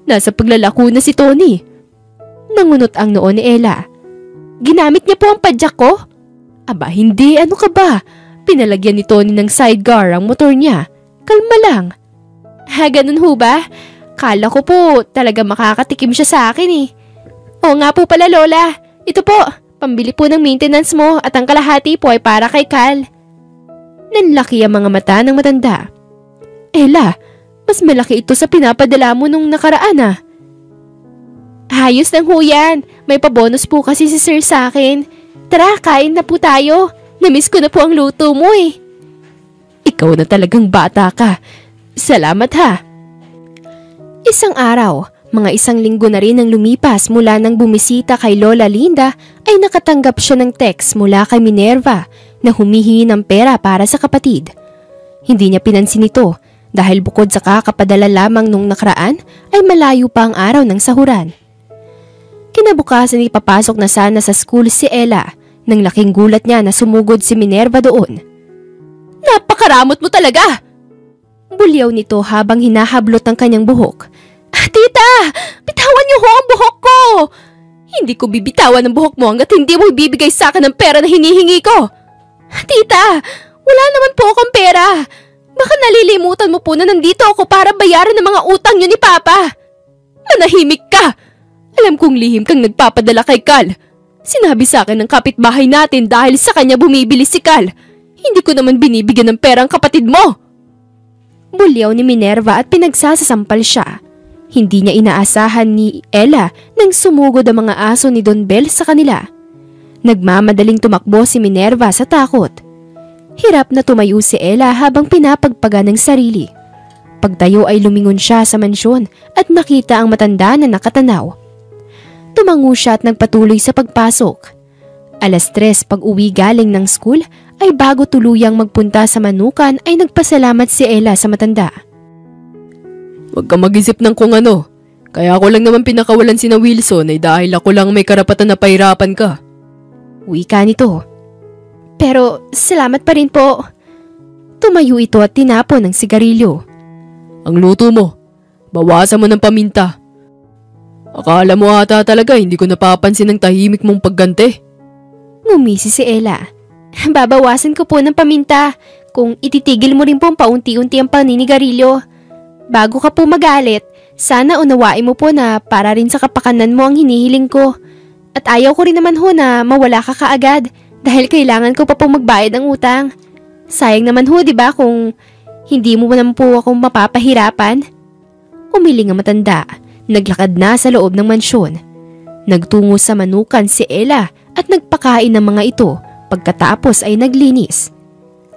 Nasa paglalako na si Tony. Nangunot ang noo ni Ella. Ginamit niya po ang padyak ko? Aba hindi, ano ka ba? Pinalagyan ni Tony ng sidecar ang motor niya. Kalma lang. Ha, ganun ho ba? Kala ko po talaga makakatikim siya sa akin eh. Oo nga po pala Lola. Ito po, pambili po ng maintenance mo at ang kalahati po ay para kay Cal. Nanlaki ang mga mata ng matanda. Ella, mas malaki ito sa pinapadala mo nung nakaraan ah. Ayos lang ho yan. May pabonus po kasi si Sir sa akin. Tara, kain na po tayo. Namiss ko na po ang luto mo eh. Ikaw na talagang bata ka. Salamat ha. Isang araw, mga 1 linggo na rin ang lumipas mula nang bumisita kay Lola Linda ay nakatanggap siya ng text mula kay Minerva na humihingi ng pera para sa kapatid. Hindi niya pinansin ito dahil bukod sa kakapadala lamang nung nakaraan ay malayo pa ang araw ng sahuran. Kinabukasan ay papasok na sana sa school si Ella nang laking gulat niya na sumugod si Minerva doon. Napakaramot mo talaga! Bulyaw nito habang hinahablot ang kanyang buhok. Tita! Bitawan niyo ho ang buhok ko! Hindi ko bibitawan ang buhok mo hanggat hindi mo ibibigay sa akin ang pera na hinihingi ko. Tita! Wala naman po akong pera. Baka nalilimutan mo po na nandito ako para bayaran ng mga utang niyo ni Papa. Manahimik ka! Alam kong lihim kang nagpapadala kay Cal. Sinabi sa akin ng kapitbahay natin dahil sa kanya bumibili si Cal. Hindi ko naman binibigyan ng pera ang kapatid mo. Bulyaw ni Minerva at pinagsasasampal siya. Hindi niya inaasahan ni Ella nang sumugod ang mga aso ni Don Bel sa kanila. Nagmamadaling tumakbo si Minerva sa takot. Hirap na tumayo si Ella habang pinapagpaga ng sarili. Pagtayo ay lumingon siya sa mansyon at nakita ang matanda na nakatanaw. Tumango siya at nagpatuloy sa pagpasok. 3:00 pag uwi galing ng school ay bago tuluyang magpunta sa manukan ay nagpasalamat si Ella sa matanda. Huwag ka mag-isip ng kung ano. Kaya ako lang naman pinakawalan si na Wilson ay dahil ako lang may karapatan na pahirapan ka. Wika nito. Pero salamat pa rin po. Tumayo ito at tinapon ng sigarilyo. Ang luto mo, bawasan mo ng paminta. Akala mo ata talaga hindi ko napapansin ang tahimik mong pagganti. Ngumisi si Ella. Babawasan ko po ng paminta kung ititigil mo rin po paunti-unti ang paninigarilyo. Bago ka po magalit, sana unawain mo po na para rin sa kapakanan mo ang hinihiling ko. At ayaw ko rin naman ho na mawala ka kaagad dahil kailangan ko pa po magbayad ng utang. Sayang naman ho, di ba, kung Hindi mo naman po akong mapapahirapan? Umiling ang matanda. Naglakad na sa loob ng mansyon. Nagtungo sa manukan si Ella at nagpakain ng mga ito pagkatapos ay naglinis.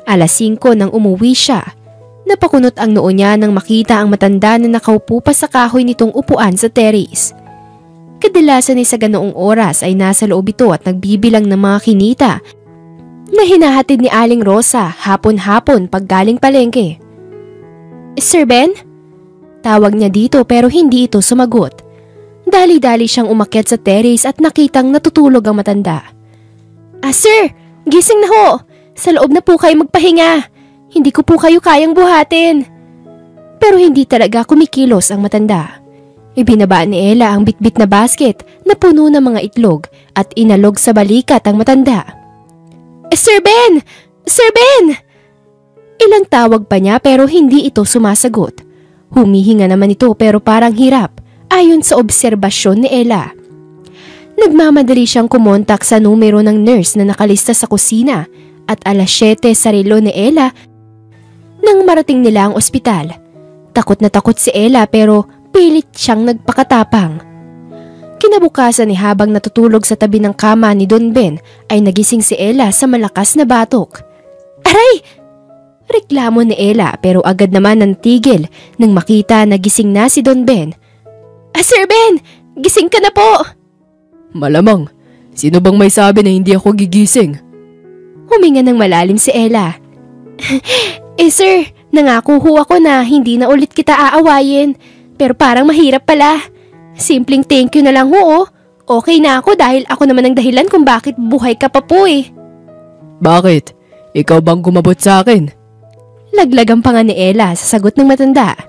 5:00 nang umuwi siya. Napakunot ang noo niya nang makita ang matanda na nakaupo pa sa kahoy nitong upuan sa terrace. Kadalasan ay sa ganoong oras ay nasa loob ito at nagbibilang ng mga kinita na hinahatid ni Aling Rosa hapon-hapon pag galing palengke. Sir Ben? Tawag niya dito pero hindi ito sumagot. Dali-dali siyang umakyat sa terrace at nakitang natutulog ang matanda. Sir! Gising na ho! Sa loob na po kayo magpahinga. Hindi ko po kayo kayang buhatin. Pero hindi talaga kumikilos ang matanda. Ibinaba ni Ella ang bitbit na basket na puno ng mga itlog at inalog sa balikat ang matanda. Sir Ben! Sir Ben! Ilang tawag pa niya pero hindi ito sumasagot. Humihinga naman ito pero parang hirap ayon sa obserbasyon ni Ella. Nagmamadali siyang kumontak sa numero ng nurse na nakalista sa kusina at 7:00 sa relo ni Ella nang marating nila ang ospital. Takot na takot si Ella pero pilit siyang nagpakatapang. Kinabukasan ni habang natutulog sa tabi ng kama ni Don Ben ay nagising si Ella sa malakas na batok. Aray! Reklamo ni Ella pero agad naman nantigil nang makita na gising na si Don Ben. Sir Ben! Gising ka na po! Malamang, sino bang may sabi na hindi ako gigising? Huminga ng malalim si Ella. Sir, nangako ho ako na hindi na ulit kita aawayin. Pero parang mahirap pala. Simpleng thank you na lang ho. Okay na ako dahil ako naman ang dahilan kung bakit buhay ka pa po eh. Bakit? Ikaw bang kumabot sa akin? Laglagang pa nga ni Ella sa sagot ng matanda.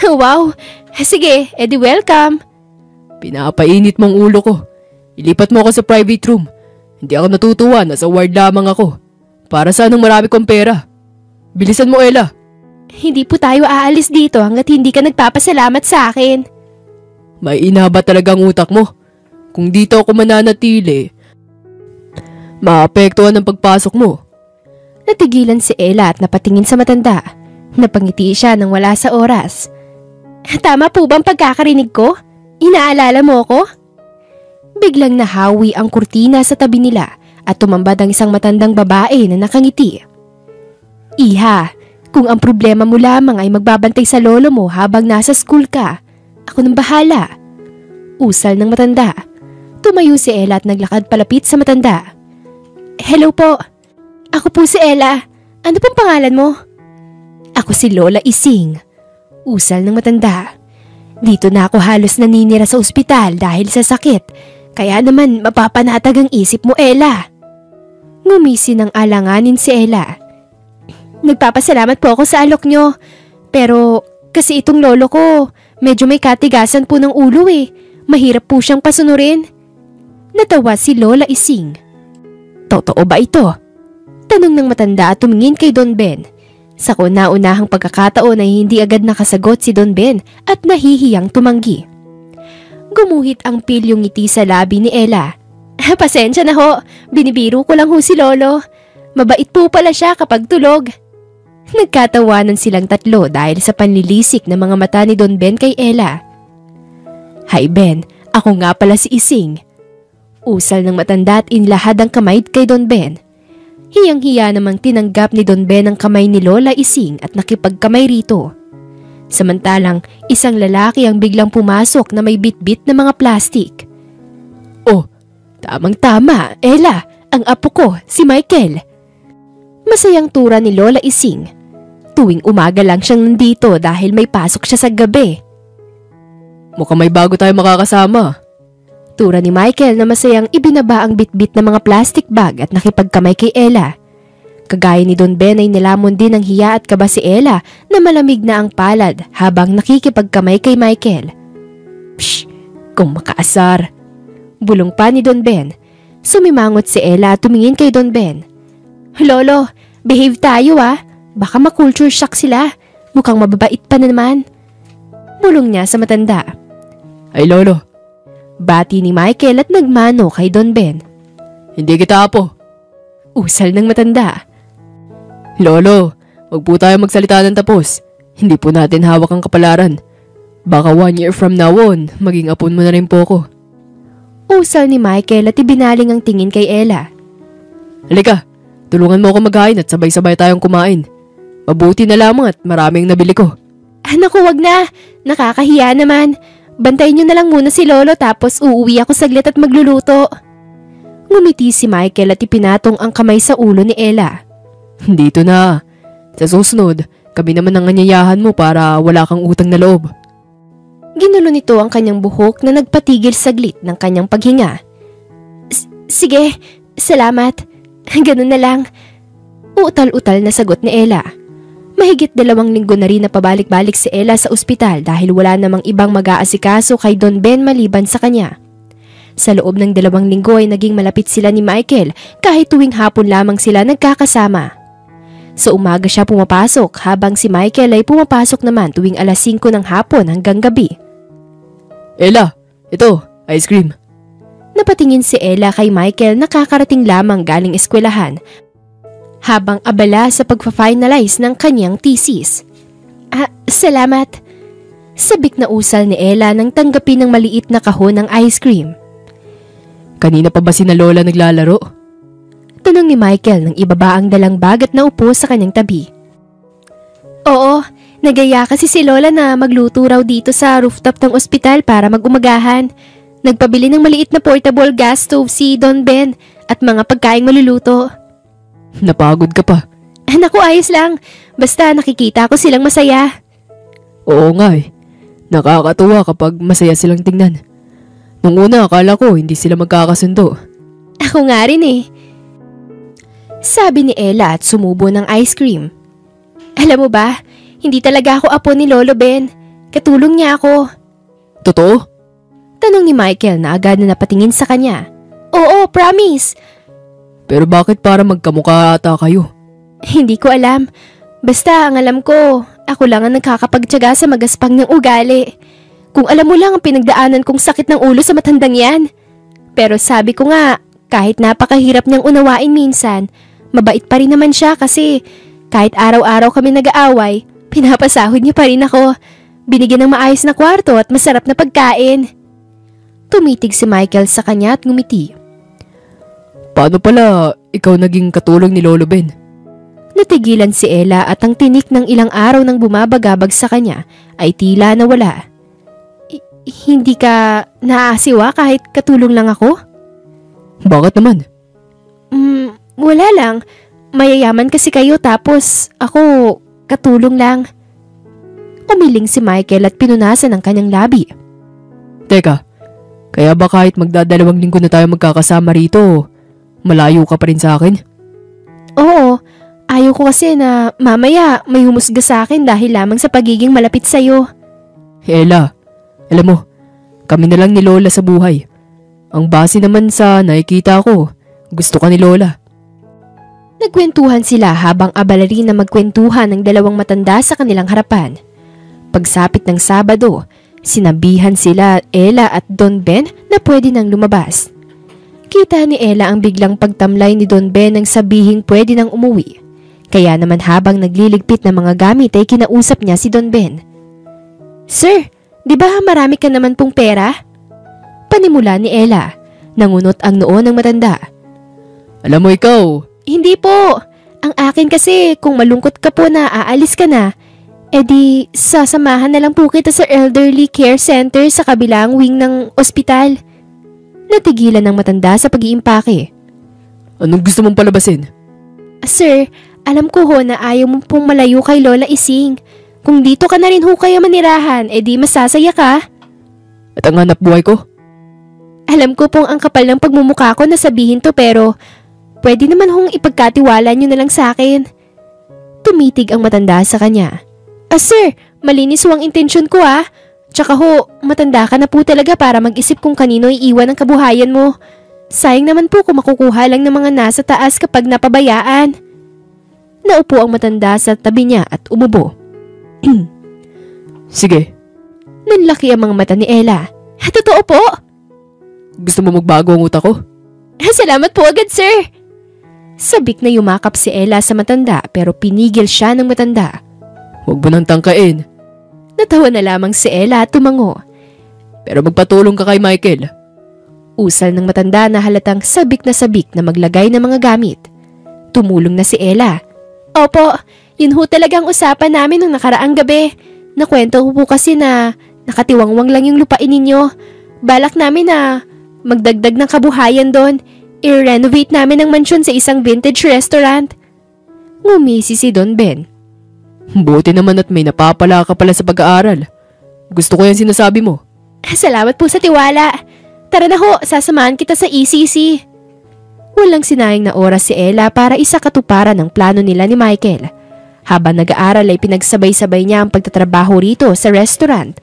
Wow! Sige, edi welcome. Pinapainit mong ulo ko. Ilipat mo ako sa private room. Hindi ako natutuwa na sa ward lamang ako. Para sa anong marami kong pera. Bilisan mo, Ella. Hindi po tayo aalis dito hanggat hindi ka nagpapasalamat sa akin. May inaba talagang utak mo. Kung dito ako mananatili, maapektuhan ang pagpasok mo. Natigilan si Ella at napatingin sa matanda. Napangiti siya nang wala sa oras. Tama po bang pagkakarinig ko? Inaalala mo ko? Biglang nahawi ang kurtina sa tabi nila at tumambad ang isang matandang babae na nakangiti. Iha, kung ang problema mo lamang ay magbabantay sa lolo mo habang nasa school ka, ako nang bahala. Usal ng matanda. Tumayo si Ella at naglakad palapit sa matanda. Hello po. Ako po si Ella. Ano pong pangalan mo? Ako si Lola Ising. Usal ng matanda. Dito na ako halos naninira sa ospital dahil sa sakit. Kaya naman mapapanatag ang isip mo, Ella. Ngumisi ng alanganin si Ella. Nagpapasalamat po ako sa alok nyo. Pero kasi itong lolo ko, medyo may katigasan po ng ulo eh. Mahirap po siyang pasunurin. Natawa si Lola Ising. Totoo ba ito? Tanong ng matanda at tumingin kay Don Ben. Sa kauna-unahang pagkakataon ay hindi agad nakasagot si Don Ben at nahihiyang tumanggi. Gumuhit ang pilyong ngiti sa labi ni Ella. Pasensya na ho, binibiro ko lang ho si Lolo. Mabait po pala siya kapag tulog. Nagkatawanan silang tatlo dahil sa panlilisik ng mga mata ni Don Ben kay Ella. Hi Ben, ako nga pala si Ising. Usal ng matanda at inlahad ang kamay kay Don Ben. Hiyang-hiya namang tinanggap ni Don Ben ang kamay ni Lola Ising at nakipagkamay rito. Samantalang isang lalaki ang biglang pumasok na may bitbit na mga plastik. Oh, tamang-tama, Ella, ang apo ko, si Michael. Masayang tura ni Lola Ising. Tuwing umaga lang siyang nandito dahil may pasok siya sa gabi. Mukhang may bago tayo makakasama. Tura ni Michael na masayang ibinaba ang bitbit na mga plastic bag at nakipagkamay kay Ella. Kagaya ni Don Ben ay nilamon din ng hiya at kaba si Ella na malamig na ang palad habang nakikipagkamay kay Michael. Psh! Kung makaasar! Bulong pa ni Don Ben. Sumimangot si Ella at tumingin kay Don Ben. Lolo, behave tayo ah. Baka ma-culture shock sila. Mukhang mababait pa na naman. Bulong niya sa matanda. Ay Lolo. Bati ni Michael at nagmano kay Don Ben. Hindi kita apo. Usal ng matanda. Lolo, Huwag po tayo magsalita ng tapos. Hindi po natin hawak ang kapalaran. Baka 1 year from now on, maging apon mo na rin po ako. Usal ni Michael at ibinaling ang tingin kay Ella. Halika, tulungan mo ako maghain at sabay-sabay tayong kumain. Mabuti na lamang at maraming nabili ko. Naku, wag na. Nakakahiya naman. Bantayin niyo na lang muna si Lolo tapos uuwi ako saglit at magluluto. Ngumiti si Michael at ipinatong ang kamay sa ulo ni Ella. Dito na. Sa susunod, kami naman ang anyayahan mo para wala kang utang na loob. Ginulo nito ang kanyang buhok na nagpatigil saglit ng kanyang paghinga. Sige, salamat. Ganun na lang. Utal-utal na sagot ni Ella. Mahigit 2 linggo na rin na pabalik-balik si Ella sa ospital dahil wala namang ibang mag-aasikaso kay Don Ben maliban sa kanya. Sa loob ng 2 linggo ay naging malapit sila ni Michael kahit tuwing hapon lamang sila nagkakasama. Sa umaga siya pumapasok habang si Michael ay pumapasok naman tuwing alas 5 ng hapon hanggang gabi. Ella, ito, ice cream. Napatingin si Ella kay Michael na kakarating lamang galing eskwelahan habang abala sa pagpa-finalize ng kanyang thesis. Salamat. Sabik na usal ni Ella nang tanggapin ng maliit na kahon ng ice cream. Kanina pa ba sina Lola naglalaro? Tanong ni Michael nang ibaba ang dalang bag at naupo sa kanyang tabi. Oo, nagaya kasi si Lola na magluto raw dito sa rooftop ng ospital para mag-umagahan. Nagpabili ng maliit na portable gas stove si Don Ben at mga pagkaing maluluto. Napagod ka pa. Naku, ayos lang. Basta nakikita ko silang masaya. Oo nga eh. Nakakatuwa kapag masaya silang tingnan. Nung una akala ko hindi sila magkakasundo. Ako nga rin eh. Sabi ni Ella at sumubo ng ice cream. Alam mo ba, hindi talaga ako apo ni Lolo Ben. Katulong niya ako. Totoo? Tanong ni Michael na agad na napatingin sa kanya. Oo, promise. Pero bakit para magkamukha ata kayo? Hindi ko alam. Basta ang alam ko, ako lang ang nagkakapagtiyaga sa magaspang ng ugali. Kung alam mo lang ang pinagdaanan kong sakit ng ulo sa matandang yan. Pero sabi ko nga, kahit napakahirap niyang unawain minsan, mabait pa rin naman siya kasi kahit araw-araw kami nag-aaway, pinapasahod niya pa rin ako. Binigyan ng maayos na kwarto at masarap na pagkain. Tumitig si Michael sa kanya at ngumiti. Paano pala ikaw naging katulong ni Lolo Ben? Natigilan si Ella at ang tinik ng ilang araw nang bumabagabag sa kanya ay tila nawala. Hindi ka naaasiwa kahit katulong lang ako? Bakit naman? Wala lang. Mayayaman kasi kayo tapos ako katulong lang. Umiling si Michael at pinunasan ang kanyang labi. Teka, kaya ba kahit magda2 linggo na tayo magkakasama rito, malayo ka pa rin sa akin? Oo, ayaw ko kasi na mamaya may humusga sa akin dahil lamang sa pagiging malapit sa'yo. Ella, alam mo, kami na lang ni Lola sa buhay. Ang base naman sa nakikita ko, gusto ka ni Lola. Nagkwentuhan sila habang abala rin na magkwentuhan ng 2 matanda sa kanilang harapan. Pagsapit ng Sabado, sinabihan sila Ella at Don Ben na pwede nang lumabas. Kita ni Ella ang biglang pagtamlay ni Don Ben nang sabihing pwede nang umuwi. Kaya naman habang nagliligpit ng mga gamit ay kinausap niya si Don Ben. Sir, di ba marami ka naman pong pera? Panimula ni Ella. Nangunot ang noo ng matanda. Alam mo ikaw. Hindi po. Ang akin kasi kung malungkot ka po na aalis ka na, edi sasamahan na lang po kita sa Elderly Care Center sa kabilang wing ng ospital. Natigilan ng matanda sa pag-iimpake. Anong gusto mong palabasin? Sir, alam ko ho na ayaw mo pong malayo kay Lola Ising. Kung dito ka na rin ho kayo manirahan, edi masasaya ka. At ang hanap buhay ko? Alam ko pong ang kapal ng pagmumukha ko na sabihin to pero pwede naman hong ipagkatiwala nyo na lang sa akin. Tumitig ang matanda sa kanya. Sir, malinis ho ang intensyon ko Tsaka ho, matanda ka na po talaga para mag-isip kung kanino iiwan ang kabuhayan mo. Sayang naman po kung makukuha lang ng mga nasa taas kapag napabayaan. Naupo ang matanda sa tabi niya at umubo. Sige. Nanlaki ang mga mata ni Ella. Totoo po? Gusto mo magbago ang utak ko? Salamat po agad, sir. Sabik na yumakap si Ella sa matanda pero pinigil siya ng matanda. Huwag mo nang tangkain. Natawa na lamang si Ella at tumango. Pero magpatulong ka kay Michael. Usal ng matanda na halatang sabik na maglagay ng mga gamit. Tumulong na si Ella. Opo, yun ho talagang usapan namin nung nakaraang gabi. Nakwento ko po kasi na nakatiwangwang lang yung lupain ninyo. Balak namin na magdagdag ng kabuhayan doon. I-renovate namin ang mansyon sa isang vintage restaurant. Ngumisi si Don Ben. Buti naman at may napapala ka pala sa pag-aaral. Gusto ko yan sinasabi mo. Salamat po sa tiwala. Tara na ho, sasamahan kita sa ECC. Walang sinayang na oras si Ella para isakatuparan ang plano nila ni Michael. Habang nag-aaral ay pinagsabay-sabay niya ang pagtatrabaho rito sa restaurant.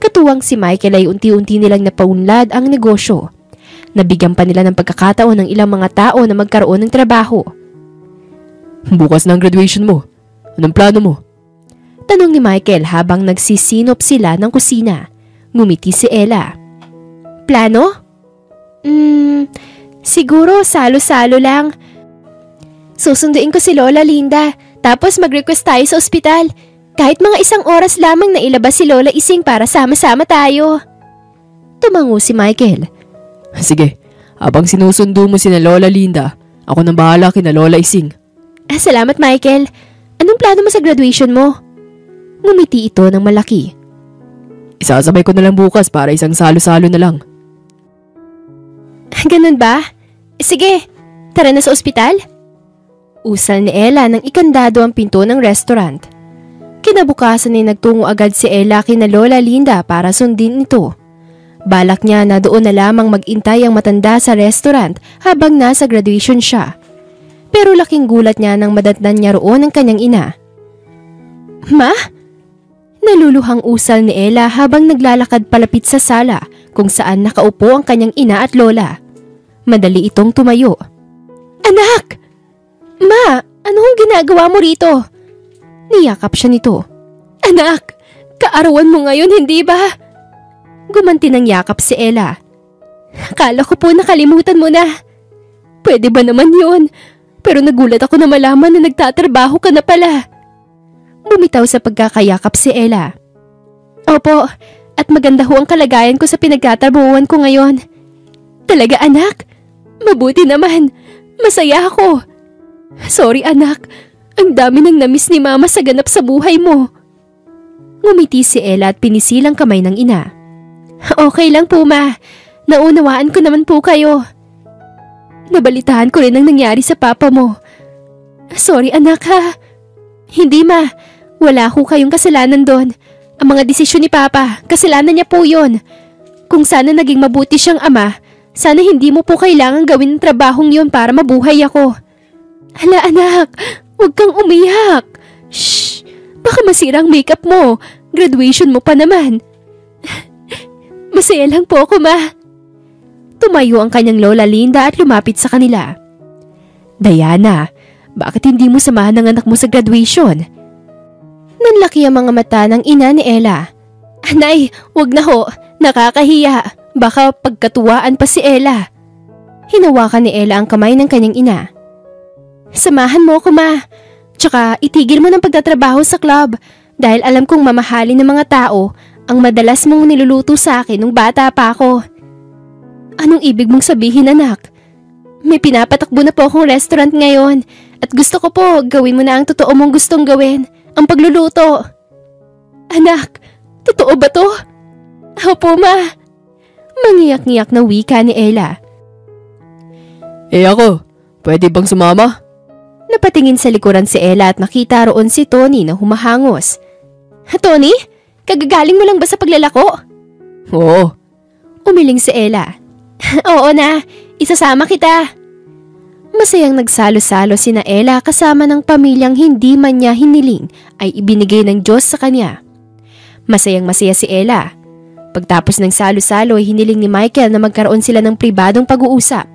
Katuwang si Michael ay unti-unti nilang napaunlad ang negosyo. Nabigyan pa nila ng pagkakataon ng ilang mga tao na magkaroon ng trabaho. Bukas na ang graduation mo. Anong plano mo? Tanong ni Michael habang nagsisinop sila ng kusina. Ngumiti si Ella. Plano? Siguro salo-salo lang. Susunduin ko si Lola Linda, tapos mag-request tayo sa ospital. Kahit mga 1 oras lamang na ilabas si Lola Ising para sama-sama tayo. Tumango si Michael. Sige, habang sinusundo mo si Lola Linda, ako nang bahala kina Lola Ising. Salamat Michael. Anong plano mo sa graduation mo? Ngumiti ito ng malaki. Isasabay ko na lang bukas para isang salo-salo na lang. Ganun ba? Sige, tara na sa ospital. Usal ni Ella nang ikandado ang pinto ng restaurant. Kinabukasan ay nagtungo agad si Ella kina Lola Linda para sundin ito. Balak niya na doon na lamang mag-intay ang matanda sa restaurant habang nasa graduation siya. Pero laking gulat niya nang madatnan niya roon ang kanyang ina. Ma? Naluluhang usal ni Ella habang naglalakad palapit sa sala kung saan nakaupo ang kanyang ina at lola. Madali itong tumayo. Anak! Ma, anong ginagawa mo rito? Niyakap siya nito. Anak, kaarawan mo ngayon, hindi ba? Gumanti ng yakap si Ella. Akala ko po nakalimutan mo na. Pwede ba naman yun? Pero nagulat ako na malaman na nagtatrabaho ka na pala. Bumitaw sa pagkakayakap si Ella. Opo, at maganda ho ang kalagayan ko sa pinagtatrabahuan ko ngayon. Talaga anak? Mabuti naman. Masaya ako. Sorry anak, ang dami nang namiss ni Mama sa ganap sa buhay mo. Ngumiti si Ella at pinisilang kamay ng ina. Okay lang po ma, naunawaan ko naman po kayo. Nabalitaan ko rin ang nangyari sa papa mo. Sorry anak ha. Hindi ma, wala ho kayong kasalanan doon. Ang mga desisyon ni papa, kasalanan niya po yun. Kung sana naging mabuti siyang ama, sana hindi mo po kailangan gawin ang trabahong yun para mabuhay ako. Hala anak, huwag kang umiyak. Shh, baka masira ang makeup mo. Graduation mo pa naman. Masaya lang po ako ma. Tumayo ang kanyang Lola Linda at lumapit sa kanila. Diana, bakit hindi mo samahan ang anak mo sa graduation? Nanlaki ang mga mata ng ina ni Ella. Anay, wag na ho. Nakakahiya. Baka pagkatuwaan pa si Ella. Hinawakan ni Ella ang kamay ng kanyang ina. Samahan mo ako ma. Tsaka itigil mo ng pagtatrabaho sa club dahil alam kong mamahalin ng mga tao ang madalas mong niluluto sa akin nung bata pa ako. Anong ibig mong sabihin anak? May pinapatakbo na po akong restaurant ngayon at gusto ko po gawin mo na ang totoo mong gustong gawin, ang pagluluto. Anak, totoo ba to? Opo ma. Mangiyak-ngiyak na wika ni Ella. Ako, pwede bang sumama? Napatingin sa likuran si Ella at nakita roon si Tony na humahangos. Tony, kagagaling mo lang ba sa paglalako? Oo. Umiling si Ella. Oo na, isasama kita. Masayang nagsalo-salo sina Ella kasama ng pamilyang hindi man niya hiniling ay ibinigay ng Diyos sa kanya. Masayang masaya si Ella. Pagtapos ng salo-salo ay hiniling ni Michael na magkaroon sila ng pribadong pag-uusap.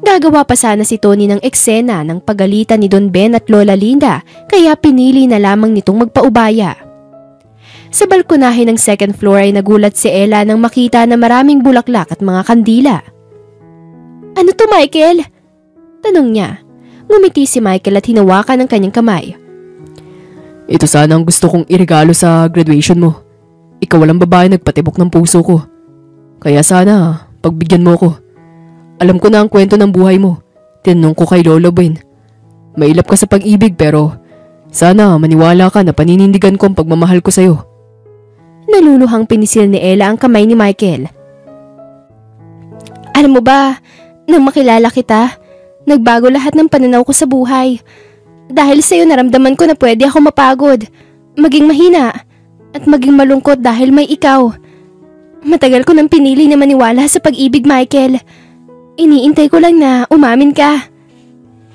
Gagawa pa sana si Tony ng eksena ng pagalitan ni Don Ben at Lola Linda kaya pinili na lamang nitong magpaubaya. Sa balkonahe ng second floor ay nagulat si Ella nang makita na maraming bulaklak at mga kandila. Ano to Michael? Tanong niya. Ngumiti si Michael at hinawakan ang kanyang kamay. Ito sana ang gusto kong iregalo sa graduation mo. Ikaw walang babae nagpatibok ng puso ko. Kaya sana, pagbigyan mo ko. Alam ko na ang kwento ng buhay mo. Tinanong ko kay Lolo Ben. Mailap ka sa pag-ibig pero sana maniwala ka na paninindigan ko ang pagmamahal ko sa'yo. Naluluhang pinisil ni Ella ang kamay ni Michael. Alam mo ba, nang makilala kita, nagbago lahat ng pananaw ko sa buhay. Dahil sa'yo naramdaman ko na pwede ako mapagod, maging mahina, at maging malungkot dahil may ikaw. Matagal ko nang pinili na maniwala sa pag-ibig, Michael. Iniintay ko lang na umamin ka.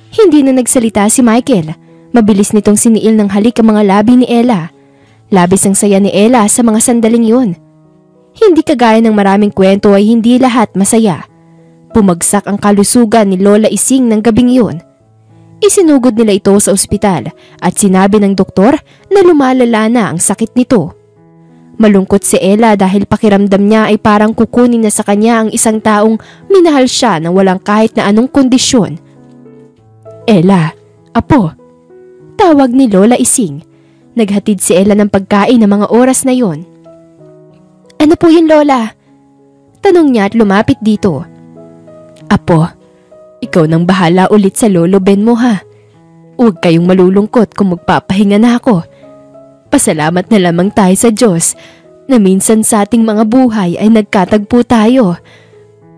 Hindi na nagsalita si Michael. Mabilis nitong siniil ng halik ang mga labi ni Ella. Labis ang saya ni Ella sa mga sandaling yun. Hindi kagaya ng maraming kwento ay hindi lahat masaya. Bumagsak ang kalusugan ni Lola Ising ng gabing yun. Isinugod nila ito sa ospital at sinabi ng doktor na lumalala na ang sakit nito. Malungkot si Ella dahil pakiramdam niya ay parang kukunin na sa kanya ang isang taong minahal siya nang walang kahit na anong kondisyon. Ella, apo. Tawag ni Lola Ising. Naghatid si Ella ng pagkain ng mga oras na yon. Ano po yun, Lola? Tanong niya at lumapit dito. Apo, ikaw nang bahala ulit sa Lolo Ben mo ha. Huwag kayong malulungkot kung magpapahinga na ako. Pasalamat na lamang tayo sa Diyos na minsan sa ating mga buhay ay nagkatagpo tayo.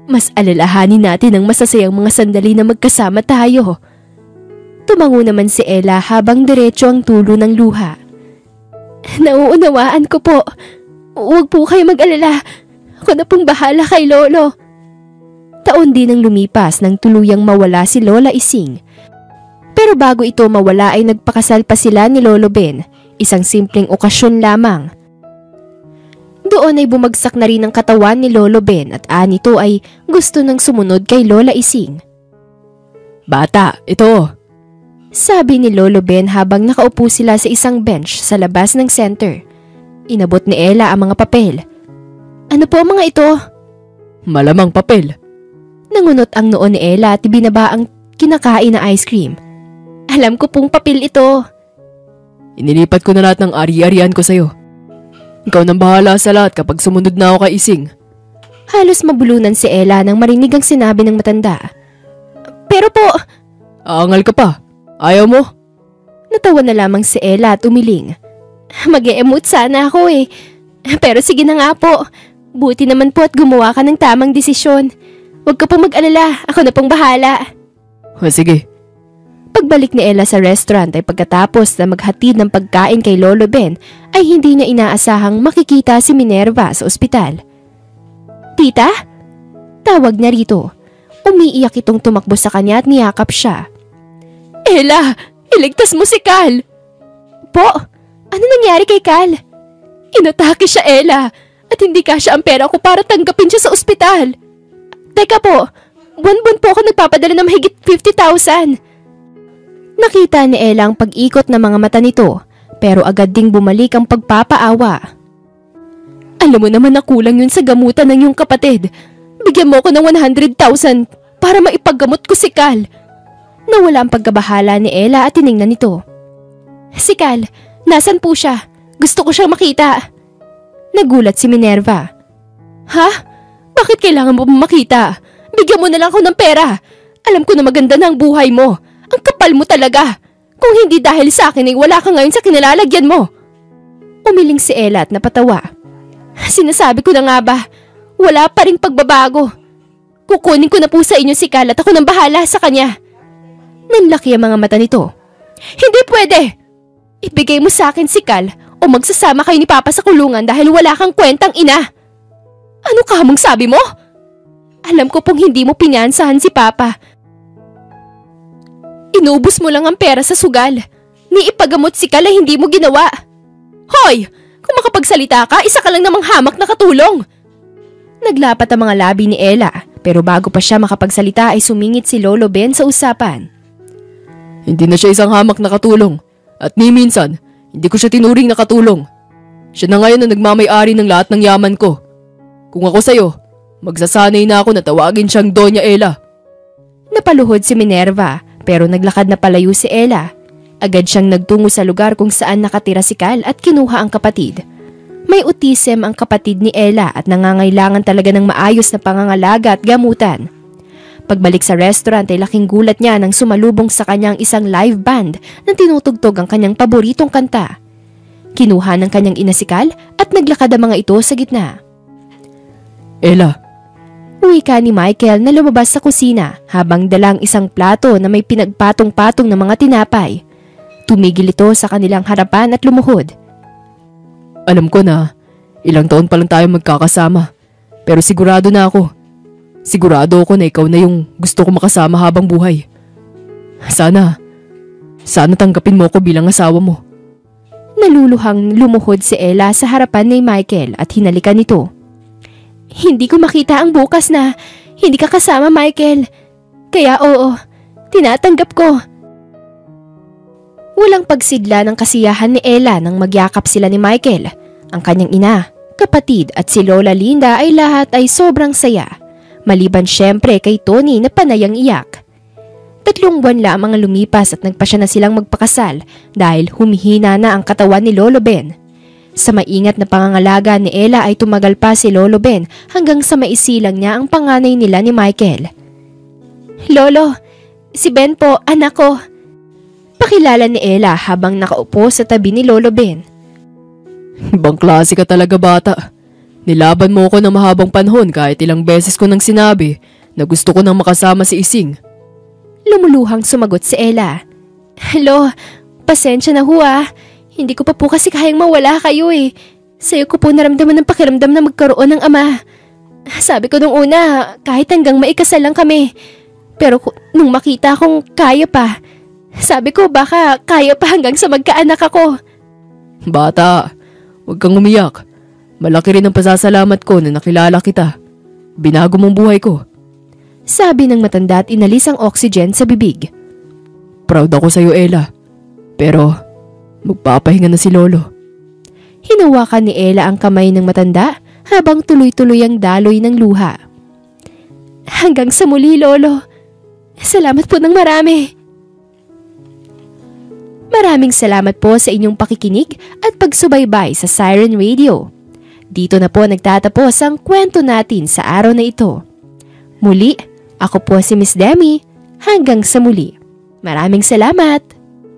Mas alalahanin natin ang masasayang mga sandali na magkasama tayo. Tumango naman si Ella habang diretso ang tulo ng luha. Nauunawaan ko po. Huwag po kayo mag-alala. Ako na pong bahala kay Lolo. Taon din ang lumipas nang tuluyang mawala si Lola Ising. Pero bago ito mawala ay nagpakasal pa sila ni Lolo Ben. Isang simpleng okasyon lamang. Doon ay bumagsak na rin ang katawan ni Lolo Ben at nito ay gusto nang sumunod kay Lola Ising. Bata, ito. Sabi ni Lolo Ben habang nakaupo sila sa isang bench sa labas ng center. Inabot ni Ella ang mga papel. Ano po ang mga ito? Malamang papel. Nangunot ang noo ni Ella at ibinaba ang kinakain na ice cream. Alam ko pong papel ito. Inilipat ko na lahat ng ari-arian ko sa'yo. Ikaw nang bahala sa lahat kapag sumunod na ako kay Ising. Halos mabulunan si Ella nang marinig ang sinabi ng matanda. Pero po... Aangal ka pa. Ayaw mo? Natawa na lamang si Ella at umiling. Mag-e-emote sana ako eh. Pero sige na nga po. Buti naman po at gumawa ka ng tamang desisyon. Huwag ka pong mag-alala. Ako na pong bahala. O sige. Pagbalik ni Ella sa restaurant ay pagkatapos na maghatid ng pagkain kay Lolo Ben ay hindi niya inaasahang makikita si Minerva sa ospital. Tita? Tawag niya rito. Umiiyak itong tumakbo sa kanya at niyakap siya. Ella, iligtas mo si Cal. Po, ano nangyari kay Cal? Inatake siya, Ella, at hindi kasya ang pera ko para tanggapin siya sa ospital. Teka po, buwan-buwan po ako nagpapadala ng mahigit 50,000. Nakita ni Ella ang pag-ikot ng mga mata nito, pero agad ding bumalik ang pagpapaawa. Alam mo naman na kulang yun sa gamutan ng iyong kapatid. Bigyan mo ko ng 100,000 para maipaggamot ko si Cal. Nawala ang pagkabahala ni Ella at tiningnan nito. Si Cal, nasan po siya? Gusto ko siyang makita. Nagulat si Minerva. Ha? Bakit kailangan mo makita? Bigyan mo na lang ako ng pera. Alam ko na maganda na ang buhay mo. Ang kapal mo talaga. Kung hindi dahil sa akin ay wala ka ngayon sa kinalalagyan mo. Umiling si Ella at napatawa. Sinasabi ko na nga ba, wala pa ring pagbabago. Kukunin ko na po sa inyo si Cal at ako nang bahala sa kanya. Nanlaki ang mga mata nito. Hindi pwede! Ibigay mo sa akin si Cal o magsasama kayo ni Papa sa kulungan dahil wala kang kwentang ina. Ano ka mong sabi mo? Alam ko pong hindi mo pinansahan si Papa. Inubos mo lang ang pera sa sugal. Ni ipagamot si Cal ay hindi mo ginawa. Hoy! Kung makapagsalita ka, isa ka lang namang hamak na katulong. Naglapat ang mga labi ni Ella, pero bago pa siya makapagsalita ay sumingit si Lolo Ben sa usapan. Hindi na siya isang hamak na katulong. At ni minsan, hindi ko siya tinuring na katulong. Siya na ngayon ang nagmamay-ari ng lahat ng yaman ko. Kung ako sa'yo, magsasanay na ako na tawagin siyang Doña Ella. Napaluhod si Minerva, Pero naglakad na palayo si Ella. Agad siyang nagtungo sa lugar kung saan nakatira si Cal at kinuha ang kapatid. May autism ang kapatid ni Ella at nangangailangan talaga ng maayos na pangangalaga at gamutan. Pagbalik sa restaurant ay laking gulat niya nang sumalubong sa kanyang isang live band na tinutugtog ang kanyang paboritong kanta. Kinuha ng kanyang ina si Cal at naglakad ang mga ito sa gitna. Ella. Wika ni Michael na lumabas sa kusina habang dalang isang plato na may pinagpatong-patong na mga tinapay. Tumigil ito sa kanilang harapan at lumuhod. Alam ko na, ilang taon pa lang tayo magkakasama. Pero sigurado na ako. Sigurado ako na ikaw na yung gusto ko makasama habang buhay. Sana tanggapin mo ako bilang asawa mo. Naluluhang lumuhod si Ella sa harapan ni Michael at hinalikan nito. Hindi ko makita ang bukas na hindi ka kasama, Michael. Kaya oo, tinatanggap ko. Walang pagsidla ng kasiyahan ni Ella nang magyakap sila ni Michael. Ang kanyang ina, kapatid at si Lola Linda ay lahat ay sobrang saya. Maliban syempre kay Tony na panayang iyak. 3 buwan lamang ang lumipas at nagpasya na silang magpakasal dahil humihina na ang katawan ni Lolo Ben. Sa maingat na pangangalaga ni Ella ay tumagal pa si Lolo Ben hanggang sa maisilang niya ang panganay nila ni Michael. Lolo, si Ben po, anak ko. Pakilala ni Ella habang nakaupo sa tabi ni Lolo Ben. Ibang klase ka talaga, bata. Nilaban mo ko ng mahabang panahon kahit ilang beses ko nang sinabi na gusto ko nang makasama si Ising. Lumuluhang sumagot si Ella. Hello, pasensya na ho ah. Hindi ko pa po kasi kayang mawala kayo eh. Sa'yo ko po naramdaman ng pakiramdam na magkaroon ng ama. Sabi ko nung una, kahit hanggang maikasal lang kami. Pero nung makita kong kaya pa, sabi ko baka kaya pa hanggang sa magkaanak ako. Bata, huwag kang umiyak. Malaki rin ang pasasalamat ko na nakilala kita. Binago mong buhay ko. Sabi ng matanda at inalis ang oxygen sa bibig. Proud ako sa'yo, Ella. Pero magpapahinga na si Lolo. Hinawakan ni Ella ang kamay ng matanda habang tuloy-tuloy ang daloy ng luha. Hanggang sa muli, Lolo. Salamat po ng marami. Maraming salamat po sa inyong pakikinig at pagsubaybay sa Siren Radio. Dito na po nagtatapos ang kwento natin sa araw na ito. Muli, ako po si Miss Demi. Hanggang sa muli. Maraming salamat!